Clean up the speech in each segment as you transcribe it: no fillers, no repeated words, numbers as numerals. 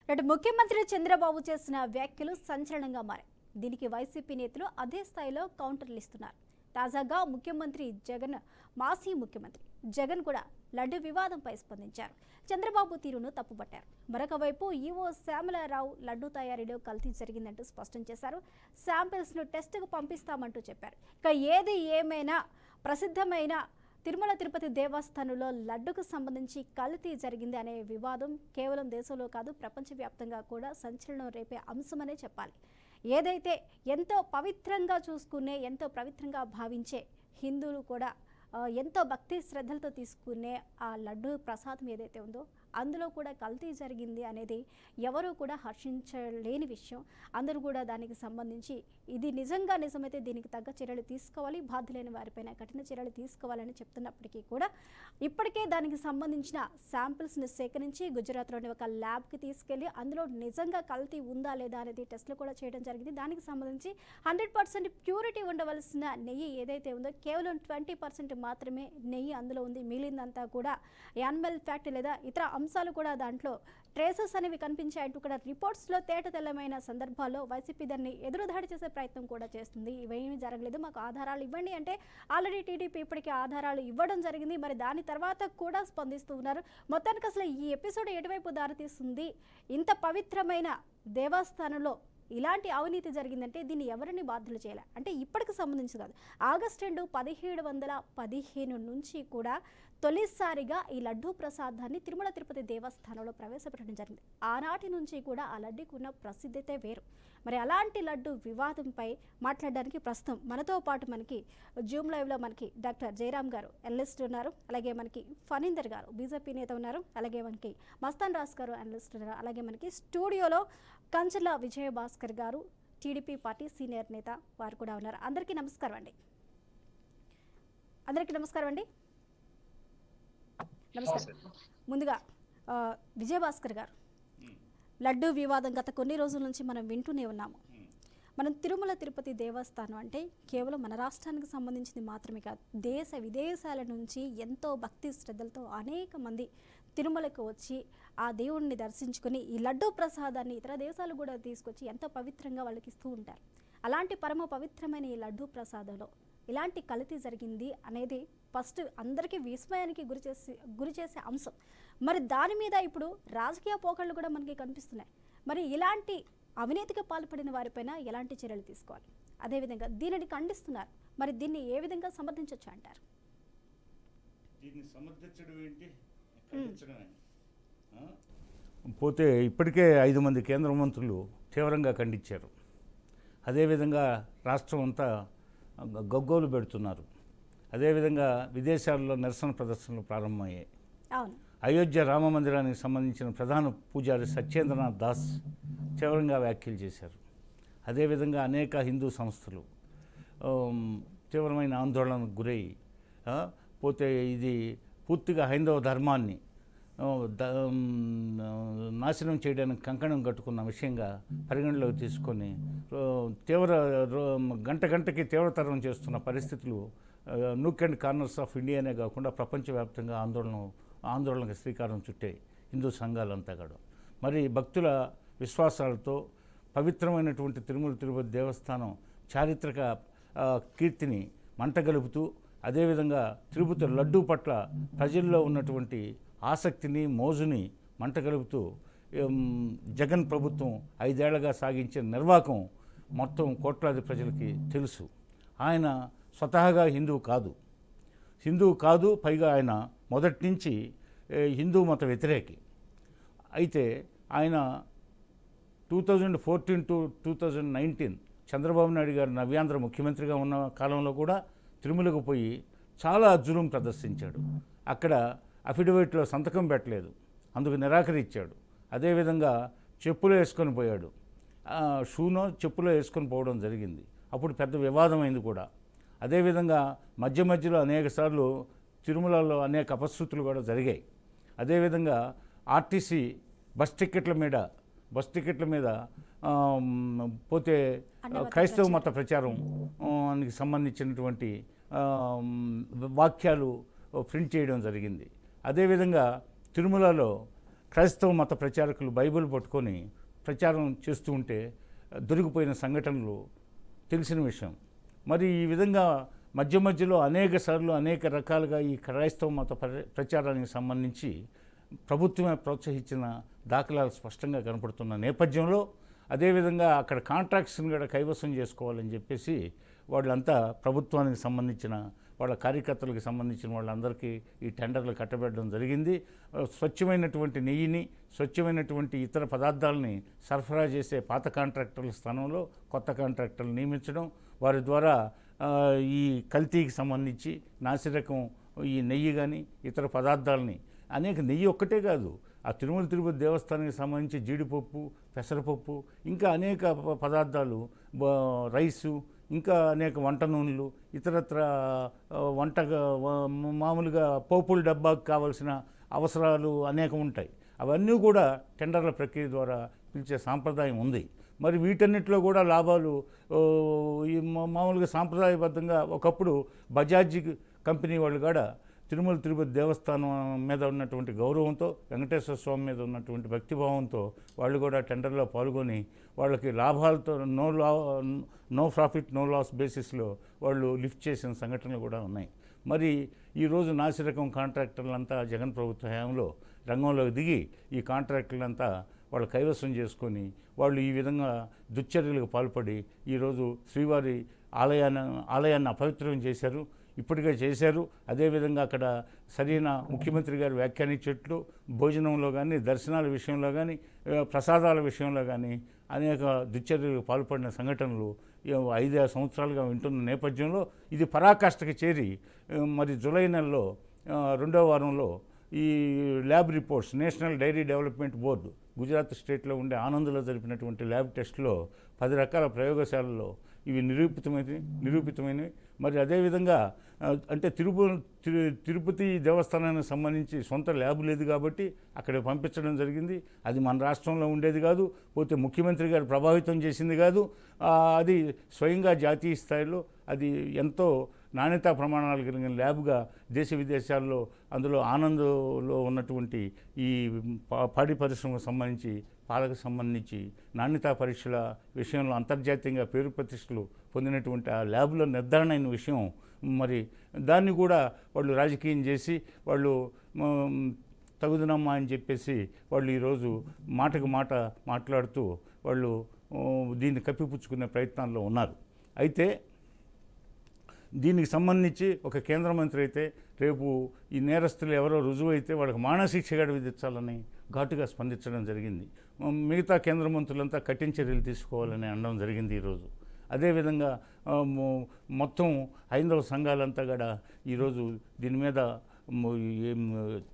అటు ముఖ్యమంత్రి చంద్రబాబు చేసిన వ్యాఖ్యలు సంచలనంగా మారాయి. దీనికి వైసీపీ నేతలు అదే స్థాయిలో కౌంటర్లు ఇస్తున్నారు. తాజాగా ముఖ్యమంత్రి జగన్, మాజీ ముఖ్యమంత్రి జగన్ కూడా లడ్డు వివాదంపై స్పందించారు. చంద్రబాబు తీరును తప్పుపట్టారు. మరొక వైపు ఈవో శ్యామలారావు లడ్డు తయారీలో కల్తీ జరిగిందంటూ స్పష్టం చేశారు. శాంపిల్స్ను టెస్టుకు పంపిస్తామంటూ చెప్పారు. ఇక ఏది ఏమైనా ప్రసిద్ధమైన తిరుమల తిరుపతి దేవస్థానంలో లడ్డుకు సంబంధించి కల్తీ జరిగింది అనే వివాదం కేవలం దేశంలో కాదు, ప్రపంచవ్యాప్తంగా కూడా సంచలనం రేపే అంశమనే చెప్పాలి. ఏదైతే ఎంతో పవిత్రంగా చూసుకునే, ఎంతో పవిత్రంగా భావించే హిందువులు కూడా ఎంతో భక్తి శ్రద్ధలతో తీసుకునే ఆ లడ్డు ప్రసాదం ఏదైతే ఉందో అందులో కూడా కల్తీ జరిగింది అనేది ఎవరూ కూడా హర్షించలేని విషయం. అందరూ కూడా దానికి సంబంధించి ఇది నిజమైతే దీనికి తగ్గ చర్యలు తీసుకోవాలి, బాధ్యులైన వారిపైన కఠిన చర్యలు తీసుకోవాలని చెప్తున్నప్పటికీ కూడా ఇప్పటికే దానికి సంబంధించిన శాంపిల్స్ని సేకరించి గుజరాత్లోని ఒక ల్యాబ్కి తీసుకెళ్ళి అందులో నిజంగా కల్తీ ఉందా లేదా అనేది టెస్టులు కూడా చేయడం జరిగింది. దానికి సంబంధించి 100% ప్యూరిటీ ఉండవలసిన నెయ్యి ఏదైతే ఉందో కేవలం 20% మాత్రమే నెయ్యి అందులో ఉంది. మిగిలిందంతా కూడా యానిమల్ ఫ్యాట్ లేదా ఇతర అంశాలు కూడా దాంట్లో ట్రేసెస్ అనేవి కనిపించాయంటూ కూడా రిపోర్ట్స్లో తేటతెల్లమైన సందర్భాల్లో వైసీపీ దాన్ని ఎదురుదాడి చేసే ప్రయత్నం కూడా చేస్తుంది. ఇవేమీ జరగలేదు, మాకు ఆధారాలు ఇవ్వండి అంటే ఆల్రెడీ టీడీపీ ఇప్పటికే ఆధారాలు ఇవ్వడం జరిగింది. మరి దాని తర్వాత కూడా స్పందిస్తూ ఉన్నారు. మొత్తానికి అసలు ఈ ఎపిసోడ్ ఎటువైపు దారితీస్తుంది? ఇంత పవిత్రమైన దేవస్థానంలో ఇలాంటి అవినీతి జరిగిందంటే దీన్ని ఎవరిని బాధ్యులు చేయాలి అంటే ఇప్పటికి సంబంధించి కాదు, ఆగస్టు 2, 1715 నుంచి కూడా తొలిసారిగా ఈ లడ్డూ ప్రసాదాన్ని తిరుమల తిరుపతి దేవస్థానంలో ప్రవేశపెట్టడం జరిగింది. ఆనాటి నుంచి కూడా ఆ లడ్డూకి ఉన్న ప్రసిద్ధతే వేరు. మరి అలాంటి లడ్డు వివాదంపై మాట్లాడడానికి ప్రస్తుతం మనతో పాటు మనకి జూమ్ లైవ్లో మనకి డాక్టర్ జయరామ్ గారు అనలిస్ట్ ఉన్నారు, అలాగే మనకి ఫణీందర్ గారు బీజేపీ నేత ఉన్నారు, అలాగే మనకి మస్తాన్ రాజ్ గారు అనలిస్ట్ ఉన్నారు, అలాగే మనకి స్టూడియోలో కంచర్ల విజయభాస్కర్ గారు టీడీపీ పార్టీ సీనియర్ నేత వారు కూడా ఉన్నారు. అందరికీ నమస్కారం అండి. నమస్కారం. ముందుగా విజయభాస్కర్ గారు, లడ్డూ వివాదం గత కొన్ని రోజుల నుంచి మనం వింటూనే ఉన్నాము. మనం తిరుమల తిరుపతి దేవస్థానం అంటే కేవలం మన రాష్ట్రానికి సంబంధించింది మాత్రమే కాదు, దేశ విదేశాల నుంచి ఎంతో భక్తి శ్రద్ధలతో అనేక మంది తిరుమలకు వచ్చి ఆ దేవుణ్ణి దర్శించుకొని ఈ లడ్డూ ప్రసాదాన్ని ఇతర దేశాలు కూడా తీసుకొచ్చి ఎంతో పవిత్రంగా వాళ్ళకి ఇస్తూ ఉంటారు. అలాంటి పరమ పవిత్రమైన ఈ లడ్డూ ప్రసాదంలో ఇలాంటి కల్తీ జరిగింది అనేది ఫస్ట్ అందరికీ విస్మయానికి గురి చేసే అంశం. మరి దాని మీద ఇప్పుడు రాజకీయ పోకళ్ళు కూడా మనకి కనిపిస్తున్నాయి. మరి ఇలాంటి అవినీతికి పాల్పడిన వారిపైన ఎలాంటి చర్యలు తీసుకోవాలి? అదేవిధంగా దీనిని ఖండిస్తున్నారు, మరి దీన్ని ఏ విధంగా సమర్థించవచ్చు అంటారు? పోతే ఇప్పటికే 5 మంది కేంద్ర మంత్రులు తీవ్రంగా ఖండించారు. అదేవిధంగా రాష్ట్రం అంతా గగ్గోలు పెడుతున్నారు. అదేవిధంగా విదేశాల్లో నిరసన ప్రదర్శనలు ప్రారంభమయ్యాయి. అయోధ్య రామ మందిరానికి సంబంధించిన ప్రధాన పూజారి సత్యేంద్రనాథ్ దాస్ తీవ్రంగా వ్యాఖ్యలు చేశారు. అదేవిధంగా అనేక హిందూ సంస్థలు తీవ్రమైన ఆందోళనకు గురై పోతే ఇది పూర్తిగా హైందవ ధర్మాన్ని నాశనం చేయడానికి కంకణం కట్టుకున్న విషయంగా పరిగణలోకి తీసుకొని గంటకి తీవ్రతరం చేస్తున్న పరిస్థితులు నూక్ అండ్ కార్నర్స్ ఆఫ్ ఇండియానే కాకుండా ప్రపంచవ్యాప్తంగా ఆందోళనకు శ్రీకారం చుట్టాయి హిందూ సంఘాలంతా కూడా. మరి భక్తుల విశ్వాసాలతో పవిత్రమైనటువంటి తిరుమల తిరుపతి దేవస్థానం చారిత్రక కీర్తిని మంటగలుపుతూ, అదేవిధంగా తిరుపతి లడ్డూ పట్ల ప్రజల్లో ఉన్నటువంటి ఆసక్తిని మోజుని మంటగలుపుతూ జగన్ ప్రభుత్వం 5 ఏళ్లుగా సాగించిన నిర్వాకం మొత్తం కోట్లాది ప్రజలకి తెలుసు. ఆయన స్వతహాగా హిందువు కాదు, పైగా ఆయన మొదటి నుంచి హిందూ మత వ్యతిరేకి. అయితే ఆయన 2014 to 2019 చంద్రబాబు నాయుడు గారు నవ్యాంధ్ర ముఖ్యమంత్రిగా ఉన్న కాలంలో కూడా తిరుమలకు పోయి చాలా జులుం ప్రదర్శించాడు. అక్కడ అఫిడవిట్లో సంతకం పెట్టలేదు, అందుకు నిరాకరించాడు. అదేవిధంగా చెప్పులో వేసుకొని పోయాడు, చెప్పులో వేసుకొని పోవడం జరిగింది. అప్పుడు పెద్ద వివాదమైంది కూడా. అదేవిధంగా మధ్యలో అనేక సార్లు తిరుమలలో అనేక అపశృతులు కూడా జరిగాయి. అదేవిధంగా ఆర్టీసీ బస్ టికెట్ల మీద పోతే క్రైస్తవ మత ప్రచారానికి సంబంధించినటువంటి వాక్యాలు ప్రింట్ చేయడం జరిగింది. అదేవిధంగా తిరుమలలో క్రైస్తవ మత ప్రచారకులు బైబిల్ పట్టుకొని ప్రచారం చేస్తూ ఉంటే దొరికిపోయిన సంఘటనలు తెలిసిన విషయం. మరి ఈ విధంగా మధ్య మధ్యలో అనేక సార్లు అనేక రకాలుగా ఈ క్రైస్తవ మత ప్రచారానికి సంబంధించి ప్రభుత్వమే ప్రోత్సహించిన దాఖలాలు స్పష్టంగా కనపడుతున్న నేపథ్యంలో, అదేవిధంగా అక్కడ కాంట్రాక్ట్స్ని కూడా కైవసం చేసుకోవాలని చెప్పేసి వాళ్ళంతా ప్రభుత్వానికి సంబంధించిన వాళ్ళ కార్యకర్తలకు సంబంధించిన వాళ్ళందరికీ ఈ టెండర్లు కట్టబెట్టడం జరిగింది. స్వచ్ఛమైనటువంటి నెయ్యిని, స్వచ్ఛమైనటువంటి ఇతర పదార్థాలని సరఫరా చేసే పాత కాంట్రాక్టర్ల స్థానంలో కొత్త కాంట్రాక్టర్లు నియమించడం, వారి ద్వారా ఈ కల్తీకి సంబంధించి నాసిరకం ఈ నెయ్యి కానీ ఇతర పదార్థాలని అనేక, నెయ్యి ఒక్కటే కాదు, ఆ తిరుమల తిరుపతి దేవస్థానానికి సంబంధించి జీడిపప్పు, పెసరపప్పు, ఇంకా అనేక పదార్థాలు, రైసు, ఇంకా అనేక వంట నూనెలు, ఇతరత్ర వంట మామూలుగా పోపుల డబ్బాకు కావాల్సిన అవసరాలు అనేకం ఉంటాయి. అవన్నీ కూడా టెండర్ల ప్రక్రియ ద్వారా పిలిచే సాంప్రదాయం ఉంది. మరి వీటన్నిటిలో కూడా లాభాలు మామూలుగా సాంప్రదాయబద్ధంగా ఒకప్పుడు బజాజ్ కంపెనీ వాళ్ళు కూడా తిరుమల తిరుపతి దేవస్థానం మీద ఉన్నటువంటి గౌరవంతో, వెంకటేశ్వర స్వామి మీద ఉన్నటువంటి భక్తిభావంతో వాళ్ళు కూడా టెండర్లో పాల్గొని వాళ్ళకి లాభాలతో నో ప్రాఫిట్ నో లాస్ బేసిస్లో వాళ్ళు లిఫ్ట్ చేసిన సంఘటనలు కూడా ఉన్నాయి. మరి ఈరోజు నాసిరకం కాంట్రాక్టర్లంతా జగన్ ప్రభుత్వ హయాంలో రంగంలోకి దిగి ఈ కాంట్రాక్టర్లంతా వాళ్ళు కైవసం చేసుకొని వాళ్ళు ఈ విధంగా దుశ్చర్యలకు పాల్పడి ఈరోజు శ్రీవారి ఆలయాన్ని అపవిత్రం చేశారు, ఇప్పటికే చేశారు. అదేవిధంగా అక్కడ సరైన ముఖ్యమంత్రి గారు వ్యాఖ్యానించేట్లు భోజనంలో కానీ, దర్శనాల విషయంలో కానీ, ప్రసాదాల విషయంలో కానీ అనేక దుశ్చర్యలకు పాల్పడిన సంఘటనలు 5-6 సంవత్సరాలుగా వింటున్న నేపథ్యంలో ఇది పరాకాష్ఠకి చేరి మరి జూలై నెలలో 2వ వారంలో ఈ lab reports national dairy development board Gujarat స్టేట్లో ఉండే ఆనంద్లో జరిపినటువంటి ల్యాబ్ టెస్ట్లో 10 రకాల ప్రయోగశాలల్లో ఇవి నిరూపితమైనవి. మరి అదేవిధంగా అంటే తిరుపతి దేవస్థానానికి సంబంధించి సొంత ల్యాబ్ లేదు కాబట్టి అక్కడ పంపించడం జరిగింది. అది మన రాష్ట్రంలో ఉండేది కాదు, పోతే ముఖ్యమంత్రి గారు ప్రభావితం చేసింది కాదు. అది స్వయంగా జాతీయ స్థాయిలో అది ఎంతో నాణ్యతా ప్రమాణాలు కలిగిన ల్యాబ్గా దేశ విదేశాల్లో, అందులో ఆనందంలో ఉన్నటువంటి ఈ పాడి పరిశ్రమకు సంబంధించి, పాలకు సంబంధించి నాణ్యతా పరీక్షల విషయంలో అంతర్జాతీయంగా పేరు ప్రతిష్టలు పొందినటువంటి ఆ ల్యాబ్లో నిర్ధారణ అయిన విషయం. మరి దాన్ని కూడా వాళ్ళు రాజకీయం చేసి వాళ్ళు తగుదనమ్మా అని చెప్పేసి వాళ్ళు ఈరోజు మాటకు మాట మాట్లాడుతూ వాళ్ళు దీన్ని కప్పిపుచ్చుకునే ప్రయత్నాల్లో ఉన్నారు. అయితే దీనికి సంబంధించి ఒక కేంద్ర మంత్రి అయితే రేపు ఈ నేరస్తులు ఎవరో రుజువు అయితే వాళ్ళకి మానశిక్ష కూడా విధించాలని ఘాటుగా స్పందించడం జరిగింది. మిగతా కేంద్ర మంత్రులంతా కఠిన చర్యలు తీసుకోవాలని అనడం జరిగింది ఈరోజు. అదేవిధంగా మొత్తం హైందవ సంఘాలంతా కూడా ఈరోజు దీని మీద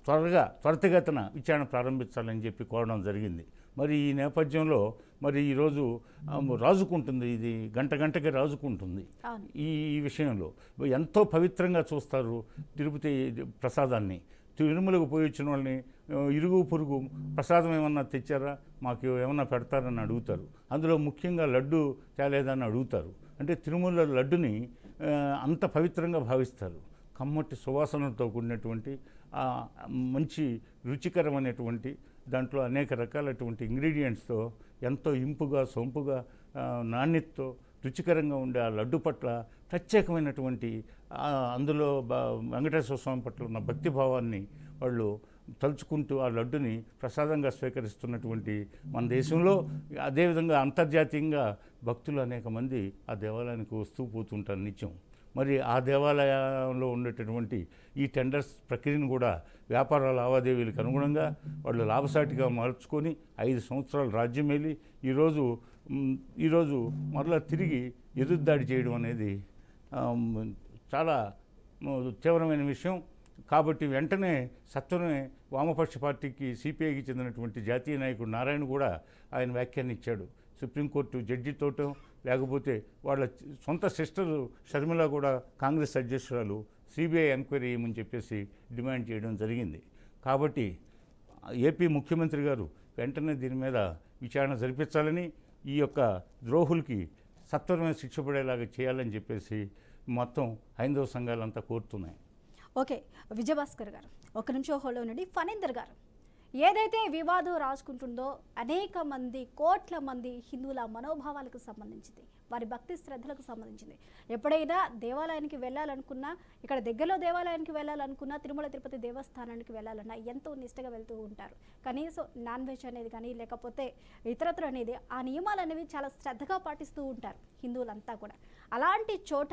త్వరితగతిన విచారణ ప్రారంభించాలని చెప్పి కోరడం జరిగింది. మరి ఈ నేపథ్యంలో మరి ఈరోజు రాజుకుంటుంది, ఇది గంటకి రాజుకుంటుంది. ఈ విషయంలో ఎంతో పవిత్రంగా చూస్తారు తిరుపతి ప్రసాదాన్ని. తిరుమలకు పోయి వచ్చిన వాళ్ళని ఇరుగు పొరుగు ప్రసాదం ఏమన్నా తెచ్చారా, మాకు ఏమన్నా పెడతారని అడుగుతారు. అందులో ముఖ్యంగా లడ్డు తేలేదని అడుగుతారు. అంటే తిరుమల లడ్డుని అంత పవిత్రంగా భావిస్తారు. కమ్మటి సువాసనలతో కూడినటువంటి మంచి రుచికరమైనటువంటి, దాంట్లో అనేక రకాలటువంటి ఇంగ్రీడియంట్స్తో ఎంతో ఇంపుగా, సొంపుగా, నాణ్యతతో రుచికరంగా ఉండే ఆ లడ్డు పట్ల ప్రత్యేకమైనటువంటి అందులో వెంకటేశ్వర స్వామి పట్ల ఉన్న భక్తిభావాన్ని వాళ్ళు తలుచుకుంటూ ఆ లడ్డుని ప్రసాదంగా స్వీకరిస్తున్నటువంటి మన దేశంలో, అదేవిధంగా అంతర్జాతీయంగా భక్తులు అనేక మంది ఆ దేవాలయానికి వస్తూ పోతుంటారు నిత్యం. మరి ఆ దేవాలయంలో ఉండేటటువంటి ఈ టెండర్స్ ప్రక్రియను కూడా వ్యాపార లావాదేవీలకు అనుగుణంగా వాళ్ళు లాభసాటిగా మార్చుకొని 5 సంవత్సరాలు రాజ్యమేలి ఈరోజు మరలా తిరిగి ఎదురుదాడి చేయడం అనేది చాలా తీవ్రమైన విషయం. కాబట్టి వెంటనే సత్వరమే వామపక్ష పార్టీకి సిపిఐకి చెందినటువంటి జాతీయ నాయకుడు నారాయణ కూడా ఆయన వ్యాఖ్యానించాడు. సుప్రీంకోర్టు జడ్జితోటో లేకపోతే వాళ్ళ సొంత సిస్టర్ షర్మిల కూడా కాంగ్రెస్ అధ్యక్షురాలు సిబిఐ ఎంక్వైరీ చేయమని చెప్పేసి డిమాండ్ చేయడం జరిగింది. కాబట్టి ఏపీ ముఖ్యమంత్రి గారు వెంటనే దీని మీద విచారణ జరిపించాలని, ఈ యొక్క ద్రోహులకి సత్వరమైన శిక్ష పడేలాగా చేయాలని చెప్పేసి మొత్తం హైందవ సంఘాలంతా కోరుతున్నాయి. ఓకే, విజయభాస్కర్ గారు ఒక నిమిషం హోల్డ్లో ఉండండి. ఫణీందర్ గారు, ఏదైతే వివాదం రాసుకుంటుందో అనేక మంది కోట్ల మంది హిందువుల మనోభావాలకు సంబంధించింది, వారి భక్తి శ్రద్ధలకు సంబంధించింది. ఎప్పుడైనా దేవాలయానికి వెళ్ళాలనుకున్నా, ఇక్కడ దగ్గరలో దేవాలయానికి వెళ్ళాలనుకున్నా, తిరుమల తిరుపతి దేవస్థానానికి వెళ్ళాలన్నా ఎంతో నిష్టగా వెళ్తూ ఉంటారు. కనీసం నాన్ వెజ్ అనేది కానీ లేకపోతే ఇతరత్ర అనేది ఆ నియమాలు అనేవి చాలా శ్రద్ధగా పాటిస్తూ ఉంటారు హిందువులంతా కూడా. అలాంటి చోట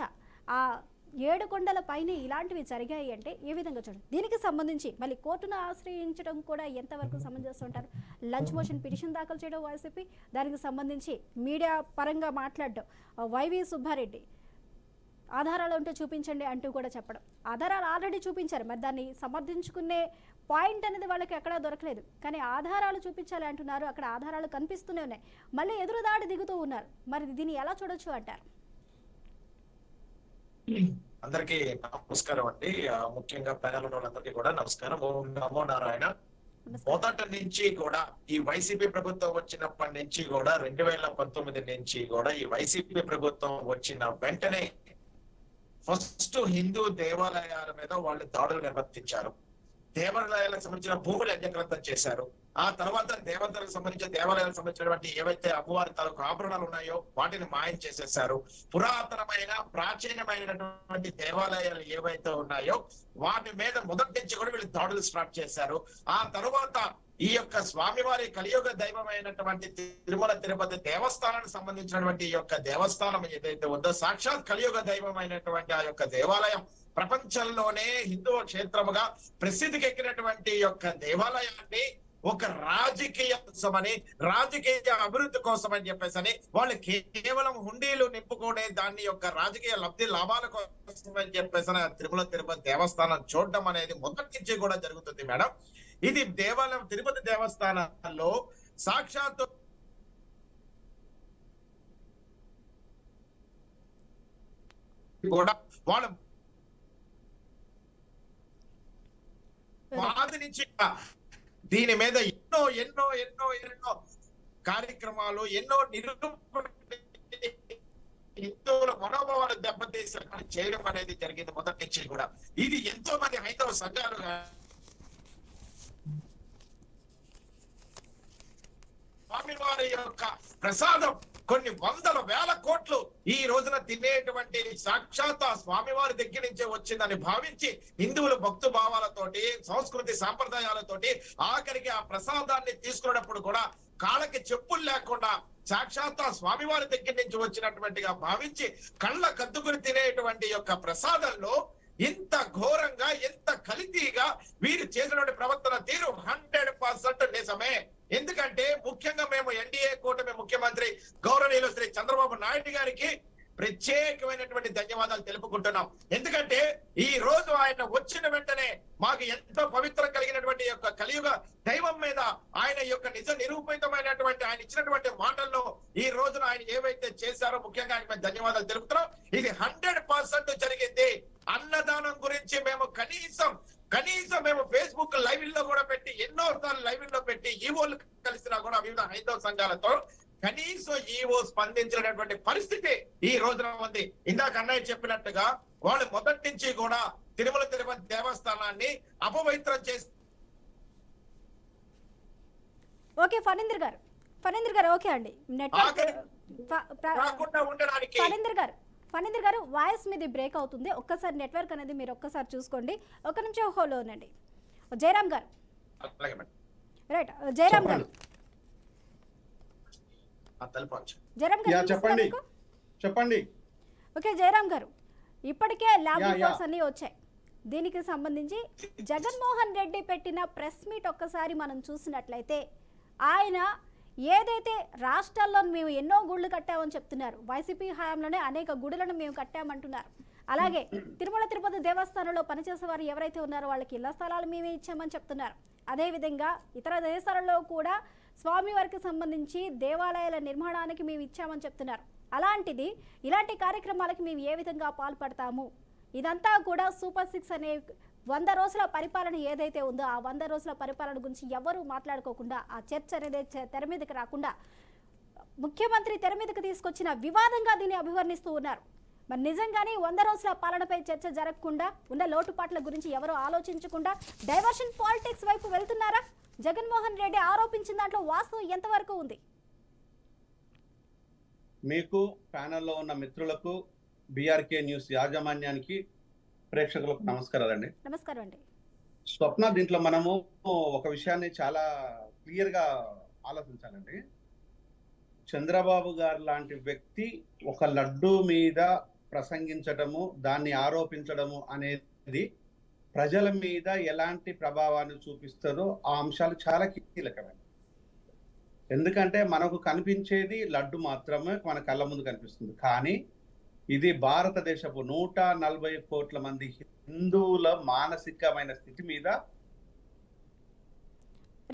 ఆ 7 కొండల పైన ఇలాంటివి జరిగాయి అంటే ఏ విధంగా చూడండి. దీనికి సంబంధించి మళ్ళీ కోర్టును ఆశ్రయించడం కూడా ఎంతవరకు సమంజసం అంటారు? లంచ్ మోషన్ పిటిషన్ దాఖలు చేయడం వైసీపీ, దానికి సంబంధించి మీడియా పరంగా మాట్లాడడం వైవి సుబ్బారెడ్డి ఆధారాలు ఉంటే చూపించండి అంటూ కూడా చెప్పడం. ఆధారాలు ఆల్రెడీ చూపించారు, మరి దాన్ని సమర్థించుకునే పాయింట్ అనేది వాళ్ళకి ఎక్కడా దొరకలేదు. కానీ ఆధారాలు చూపించాలి అంటున్నారు, అక్కడ ఆధారాలు కనిపిస్తూనే ఉన్నాయి, మళ్ళీ ఎదురుదాడి దిగుతూ ఉన్నారు. మరి దీన్ని ఎలా చూడొచ్చు అంటారు? అందరికీ నమస్కారం అండి. ముఖ్యంగా ప్యానల్ ఉన్న వాళ్ళందరికీ కూడా నమస్కారం. ఓం నమో నారాయణ. మొదటి నుంచి కూడా ఈ వైసీపీ ప్రభుత్వం వచ్చినప్పటి నుంచి కూడా 2019 నుంచి కూడా ఈ వైసీపీ ప్రభుత్వం వచ్చిన వెంటనే ఫస్ట్ హిందూ దేవాలయాల మీద వాళ్ళు దాడులు నిర్వర్తించారు. దేవాలయాలకు సంబంధించిన భూములు అన్యగ్రంథం చేశారు. ఆ తర్వాత దేవతలకు సంబంధించిన దేవాలయాలకు సంబంధించినటువంటి ఏవైతే అమ్మవారి తాలూకు ఆభరణాలు ఉన్నాయో వాటిని మాయం చేసేశారు. పురాతనమైన ప్రాచీనమైనటువంటి దేవాలయాలు ఏవైతే ఉన్నాయో వాటి మీద మొదటి నుంచి కూడా వీళ్ళు దాడులు స్టార్ట్ చేశారు. ఆ తర్వాత ఈ యొక్క స్వామివారి కలియుగ దైవమైనటువంటి తిరుమల తిరుపతి దేవస్థానానికి సంబంధించినటువంటి ఈ యొక్క దేవస్థానం ఏదైతే ఉందో సాక్షాత్ కలియుగ దైవమైనటువంటి ఆ యొక్క దేవాలయం ప్రపంచంలోనే హిందూ క్షేత్రముగా ప్రసిద్ధికి ఎక్కినటువంటి యొక్క దేవాలయాన్ని ఒక రాజకీయ కోసమని, రాజకీయ అభివృద్ధి కోసం అని చెప్పేసి వాళ్ళు కేవలం హుండీలు నింపుకునే దాన్ని యొక్క రాజకీయ లబ్ధి లాభాల కోసం అని చెప్పేసి తిరుమల తిరుపతి దేవస్థానం చూడడం అనేది మొదటి నుంచి కూడా జరుగుతుంది మేడం. ఇది దేవాలయం తిరుపతి దేవస్థానాల్లో సాక్షాత్తు కూడా వాళ్ళ వాది నుంచి దీని మీద ఎన్నో ఎన్నో ఎన్నో ఎన్నో కార్యక్రమాలు, ఎన్నో హిందువుల మనోభావాలు దెబ్బతీసే చేయడం అనేది జరిగింది మొదటి నుంచి కూడా. ఇది ఎంతో మంది హైందవ సంఘాలు స్వామివారి యొక్క ప్రసాదం కొన్ని వందల వేల కోట్లు ఈ రోజున తినేటువంటి సాక్షాత్ ఆ స్వామివారి దగ్గర నుంచే వచ్చిందని భావించి హిందువులు భక్తు భావాలతోటి, సంస్కృతి సాంప్రదాయాలతోటి ఆఖరికి ఆ ప్రసాదాన్ని తీసుకున్నప్పుడు కూడా కాళ్ళకి చెప్పులు లేకుండా సాక్షాత్ ఆ స్వామివారి దగ్గర నుంచి వచ్చినటువంటిగా భావించి కళ్ళ కద్దుకుని తినేటువంటి యొక్క ప్రసాదంలో ఇంత ఘోరంగా, ఎంత కల్తీగా వీరు చేసినటువంటి ప్రవర్తన తీరు 100% నిజమే. ఎందుకంటే ముఖ్యంగా మేము ఎన్డీఏ కూటమి ముఖ్యమంత్రి గౌరవనీయులు శ్రీ చంద్రబాబు నాయుడు గారికి ప్రత్యేకమైనటువంటి ధన్యవాదాలు తెలుపుకుంటున్నాం. ఎందుకంటే ఈ రోజు ఆయన వచ్చిన వెంటనే మాకు ఎంతో పవిత్రం కలిగినటువంటి యొక్క కలియుగ దైవం మీద ఆయన యొక్క నిజ నిరూపితమైనటువంటి ఆయన ఇచ్చినటువంటి మాటల్లో ఈ రోజున ఆయన ఏవైతే చేశారో ముఖ్యంగా ఆయన ధన్యవాదాలు తెలుపుతున్నాం. ఇది 100% జరిగింది. అన్నదానం గురించి మేము కనీసం మేము ఫేస్బుక్ లైవ్ లో కూడా పెట్టి, ఎన్నో సార్లు లైవ్ లో పెట్టి ఈవోలు కలిసినా కూడా వివిధ హైందవ సంఘాలతో కనీసం ఈవో స్పందించినటువంటి పరిస్థితి ఈ రోజున ఉంది. ఇందాక అన్నయ్య చెప్పినట్టుగా వాళ్ళు మొదటి నుంచి కూడా తిరుమల తిరుపతి దేవస్థానాన్ని అపవిత్రం చేసి. ఓకే ఫణీంద్ర గారు ఓకే అండి. ఉండడానికి ఫణీంద్ర గారు వాయిస్ మీది బ్రేక్ అవుతుంది, ఒక్కసారి నెట్వర్క్ అనేది మీరు ఒక్కసారి చూసుకోండి. ఒక నిమిషం హోల్డ్ ఉండండి. జయరామ్ గారు రైట్, జయరామ్ గారు చెప్పండి. ఓకే జయరామ్ గారు, ఇప్పటికే ల్యాబ్ రిపోర్ట్స్ అన్ని వచ్చాయి. దీనికి సంబంధించి జగన్మోహన్ రెడ్డి పెట్టిన ప్రెస్ మీట్ ఒక్కసారి మనం చూసినట్లయితే ఆయన ఏదైతే రాష్ట్రాల్లో మేము ఎన్నో గుళ్ళు కట్టామని చెప్తున్నారు, వైసీపీ హయాంలోనే అనేక గుడులను మేము కట్టామంటున్నారు. అలాగే తిరుమల తిరుపతి దేవస్థానంలో పనిచేసే వారు ఎవరైతే ఉన్నారో వాళ్ళకి ఇళ్ల స్థలాలు మేమే ఇచ్చామని చెప్తున్నారు. అదేవిధంగా ఇతర దేశాలలో కూడా స్వామివారికి సంబంధించి దేవాలయాల నిర్మాణానికి మేము ఇచ్చామని చెప్తున్నారు. అలాంటిది ఇలాంటి కార్యక్రమాలకు మేము ఏ విధంగా పాల్పడతాము? ఇదంతా కూడా సూపర్ 6 అనే 100 రోజుల పరిపాలన ఏదైతే ఉందో ఆ 100 రోజుల పరిపాలన గురించి ఎవరు మాట్లాడుకోకుండా, ఆ చర్చ అనేది తెర మీదకి రాకుండా ముఖ్యమంత్రి తెర మీదకి తీసుకొచ్చిన వివాదంగా దీన్ని అభివర్ణిస్తూ ఉన్నారు. మరి నిజంగానే 100 రోజుల పాలనపై చర్చ జరగకుండా, ఉన్న లోటుపాట్ల గురించి ఎవరు ఆలోచించకుండా డైవర్షన్ పాలిటిక్స్ వైపు వెళ్తున్నారా? జగన్మోహన్ రెడ్డి ఆరోపించిన దాంట్లో వాస్తవం ఎంతవరకు ఉంది? మీకు ప్యానెల్లో ఉన్న మిత్రులకు, బీఆర్కే న్యూస్ యాజమాన్యానికి, ప్రేక్షకులకు నమస్కారాలండి. నమస్కారం అండి. స్వప్న, దీంట్లో మనము ఒక విషయాన్ని చాలా క్లియర్ గా ఆలోచించాలండి. చంద్రబాబు గారు లాంటి వ్యక్తి ఒక లడ్డు మీద ప్రసంగించడము, దాన్ని ఆరోపించడము అనేది ప్రజల మీద ఎలాంటి ప్రభావాన్ని చూపిస్తుందో ఆ అంశాలు చాలా కీలకమైనవి. ఎందుకంటే మనకు కనిపించేది లడ్డు మాత్రమే మన కళ్ళ ముందు కనిపిస్తుంది. కానీ ఇది భారతదేశపు 140 కోట్ల మంది హిందువుల మానసికమైన స్థితి మీద.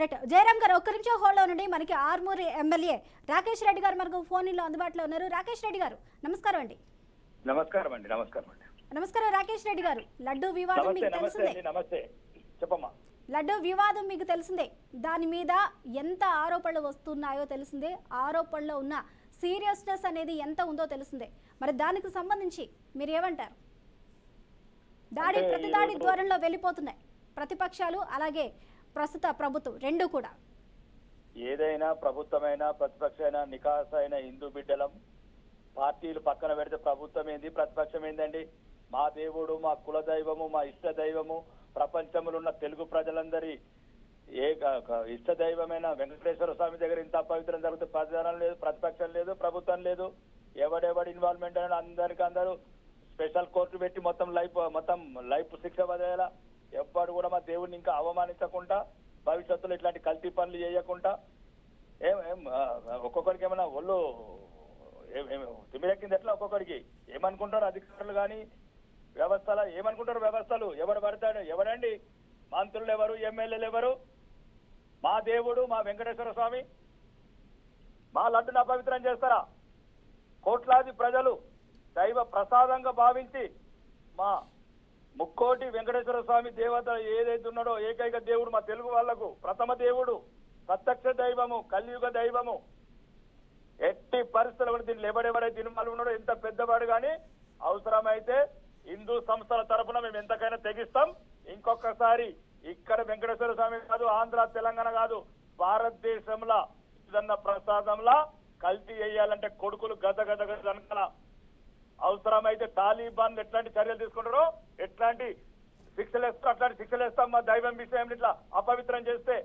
రైట్, జయరామ్ గారు ఒక్క నిమిషం హోల్డ్ అవునండి. మనకి ఆర్మూరి ఎమ్మెల్యే రాకేష్ రెడ్డి గారు మనకు ఫోన్ లో అందుబాటులో ఉన్నారు. రాకేష్ రెడ్డి గారు నమస్కారం అండి. నమస్కారం అండి. నమస్కారం అండి. నమస్కారం రాకేష్ రెడ్డి గారు. లడ్డు వివాదం మీకు తెలిసిందే. నమస్తే, చెప్పమ్మా. లడ్డు వివాదం మీకు తెలిసిందే. దాని మీద ఎంత ఆరోపణలు వస్తున్నాయో తెలిసిందే. ఆరోపణలో ఉన్న సీరియస్నెస్ అనేది ఎంత ఉందో తెలిసిందే. మరి దానికి సంబంధించి మీరు ఏమంటారు? దాడి ప్రతిదాడి ధోరణిలో వెళ్ళిపోతున్నాయి ప్రతిపక్షాలు, అలాగే ప్రస్తుత ప్రభుత్వం రెండు కూడా. ఏదైనా ప్రభుత్వమైనా ప్రతిపక్షమైనా నికాసైన హిందూ బిడ్డలం. పార్టీలు పక్కన పెడితే ప్రభుత్వం ఏంది, ప్రతిపక్షం ఏందండి? మా దేవుడు, మా కుల దైవము, మా ఇష్ట దైవము, ప్రపంచంలో ఉన్న తెలుగు ప్రజలందరి ఏ ఇష్ట దైవమైన వెంకటేశ్వర స్వామి దగ్గర ఇంత పవిత్రం జరుగుతుంది. ప్రజారం లేదు, ప్రతిపక్షం లేదు, ప్రభుత్వం లేదు. ఎవడెవడి ఇన్వాల్వ్మెంట్ అని అందరికి అందరూ స్పెషల్ కోర్టు పెట్టి మొత్తం లైఫ్ శిక్ష వదిలేలా. ఎవ్వడు కూడా మా దేవుడిని ఇంకా అవమానించకుండా, భవిష్యత్తులో ఇట్లాంటి కల్తీ పనులు చేయకుండా, ఒక్కొక్కరికి ఏమైనా ఒళ్ళు తిమిరెక్కింది ఎట్లా? ఒక్కొక్కరికి ఏమనుకుంటారు అధికారులు కానీ వ్యవస్థల ఏమనుకుంటారు? వ్యవస్థలు ఎవరు పడతాడు? ఎవరండి మంత్రులు ఎవరు, ఎమ్మెల్యేలు ఎవరు? మా దేవుడు, మా వెంకటేశ్వర స్వామి, మా లడ్డును అపవిత్రం చేస్తారా? కోట్లాది ప్రజలు దైవ ప్రసాదంగా భావించి మా ముక్కోటి వెంకటేశ్వర స్వామి దేవత ఏదైతే ఉన్నాడో ఏకైక దేవుడు మా తెలుగు వాళ్లకు ప్రథమ దేవుడు, ప్రత్యక్ష దైవము, కలియుగ దైవము. ఎట్టి పరిస్థితుల్లో దీన్ని ఎవడెవరైతే ఇన్వాల్వ్ ఉన్నాడో ఎంత పెద్దవాడు కానీ అవసరమైతే హిందూ సంస్థల తరఫున మేము ఎంతకైనా తెగిస్తాం. ఇంకొకసారి ఇక్కడ వెంకటేశ్వర స్వామి కాదు, ఆంధ్ర తెలంగాణ కాదు, భారతదేశంలో ఇదన్న ప్రసాదంలా కల్తీ చేయాలంటే కొడుకులు గద వెనకాల అవసరమైతే తాలిబాన్ ఎట్లాంటి చర్యలు తీసుకుంటారో, ఎట్లాంటి శిక్షలు వేస్తారో అట్లాంటి శిక్షలు వేస్తాం. మా దైవం విషయం ఇట్లా అపవిత్రం చేస్తే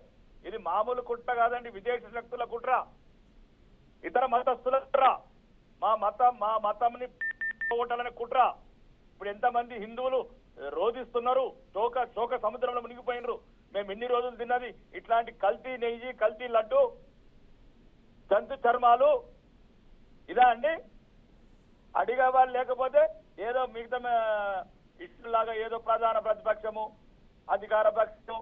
ఇది మామూలు కుట్ర కాదండి, విదేశీ శక్తుల కుట్ర, ఇతర మతస్థుల కుట్ర, మా మతంని పోగొట్టాలనే కుట్ర. ఇప్పుడు ఎంతమంది హిందువులు రోధిస్తున్నారు, చోక సముద్రంలో మునిగిపోయినరు. మేము ఇన్ని రోజులు తిన్నది ఇట్లాంటి కల్తీ నెయ్యి, కల్తీ లడ్డు, జంతు చర్మాలు. ఇదా అండి అడిగే వాళ్ళు? లేకపోతే ఏదో మిగతా ఇష్టలాగా ఏదో ప్రధాన ప్రతిపక్షము, అధికార పక్షము,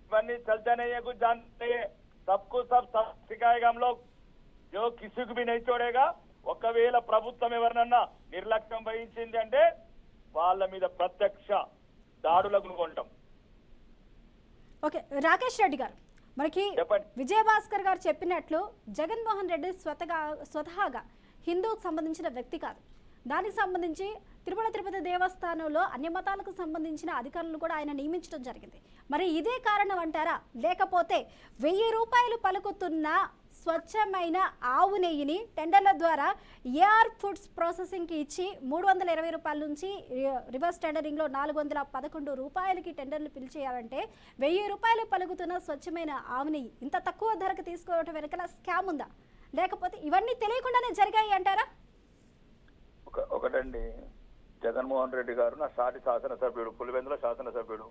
ఇవన్నీ చల్తనేయకు జాన్తేయే సబ్కు సబ్ సికాయగంలో జో కిసుకు బి నహీ చోడేగా. ఒకవేళ ప్రభుత్వం ఎవరినన్నా నిర్లక్ష్యం వహించింది అంటే వాళ్ళ మీద ప్రత్యక్ష దాడులకు కొంటాం. ఓకే రాకేష్ రెడ్డి గారు, మనకి విజయభాస్కర్ గారు చెప్పినట్లు జగన్మోహన్ రెడ్డి స్వతహాగా హిందూకు సంబంధించిన వ్యక్తి కాదు. దానికి సంబంధించి తిరుమల తిరుపతి దేవస్థానంలో అన్ని మతాలకు సంబంధించిన అధికారులను కూడా ఆయన నియమించడం జరిగింది. మరి ఇదే కారణం అంటారా? లేకపోతే 1000 రూపాయలు పలుకుతున్న స్వచ్ఛమైన ఆవు నెయ్యిని టెండర్ల ద్వారా ఏఆర్ ఫుడ్స్ ప్రాసెసింగ్కి ఇచ్చి 320 రూపాయల నుంచి రివర్స్ టెండరింగ్లో 411 రూపాయలకి టెండర్లు పిలిచేయాలంటే 1000 రూపాయలు పలుకుతున్న స్వచ్ఛమైన ఆవు నెయ్యి ఇంత తక్కువ ధరకు తీసుకోవడం వెనకాల స్కామ్ ఉందా? లేకపోతే ఇవన్నీ తెలియకుండానే జరిగాయి అంటారా? ఒకటండి, జగన్మోహన్ రెడ్డి గారు నా సాటి శాసనసభ్యుడు, పులివెందుల శాసనసభ్యుడు.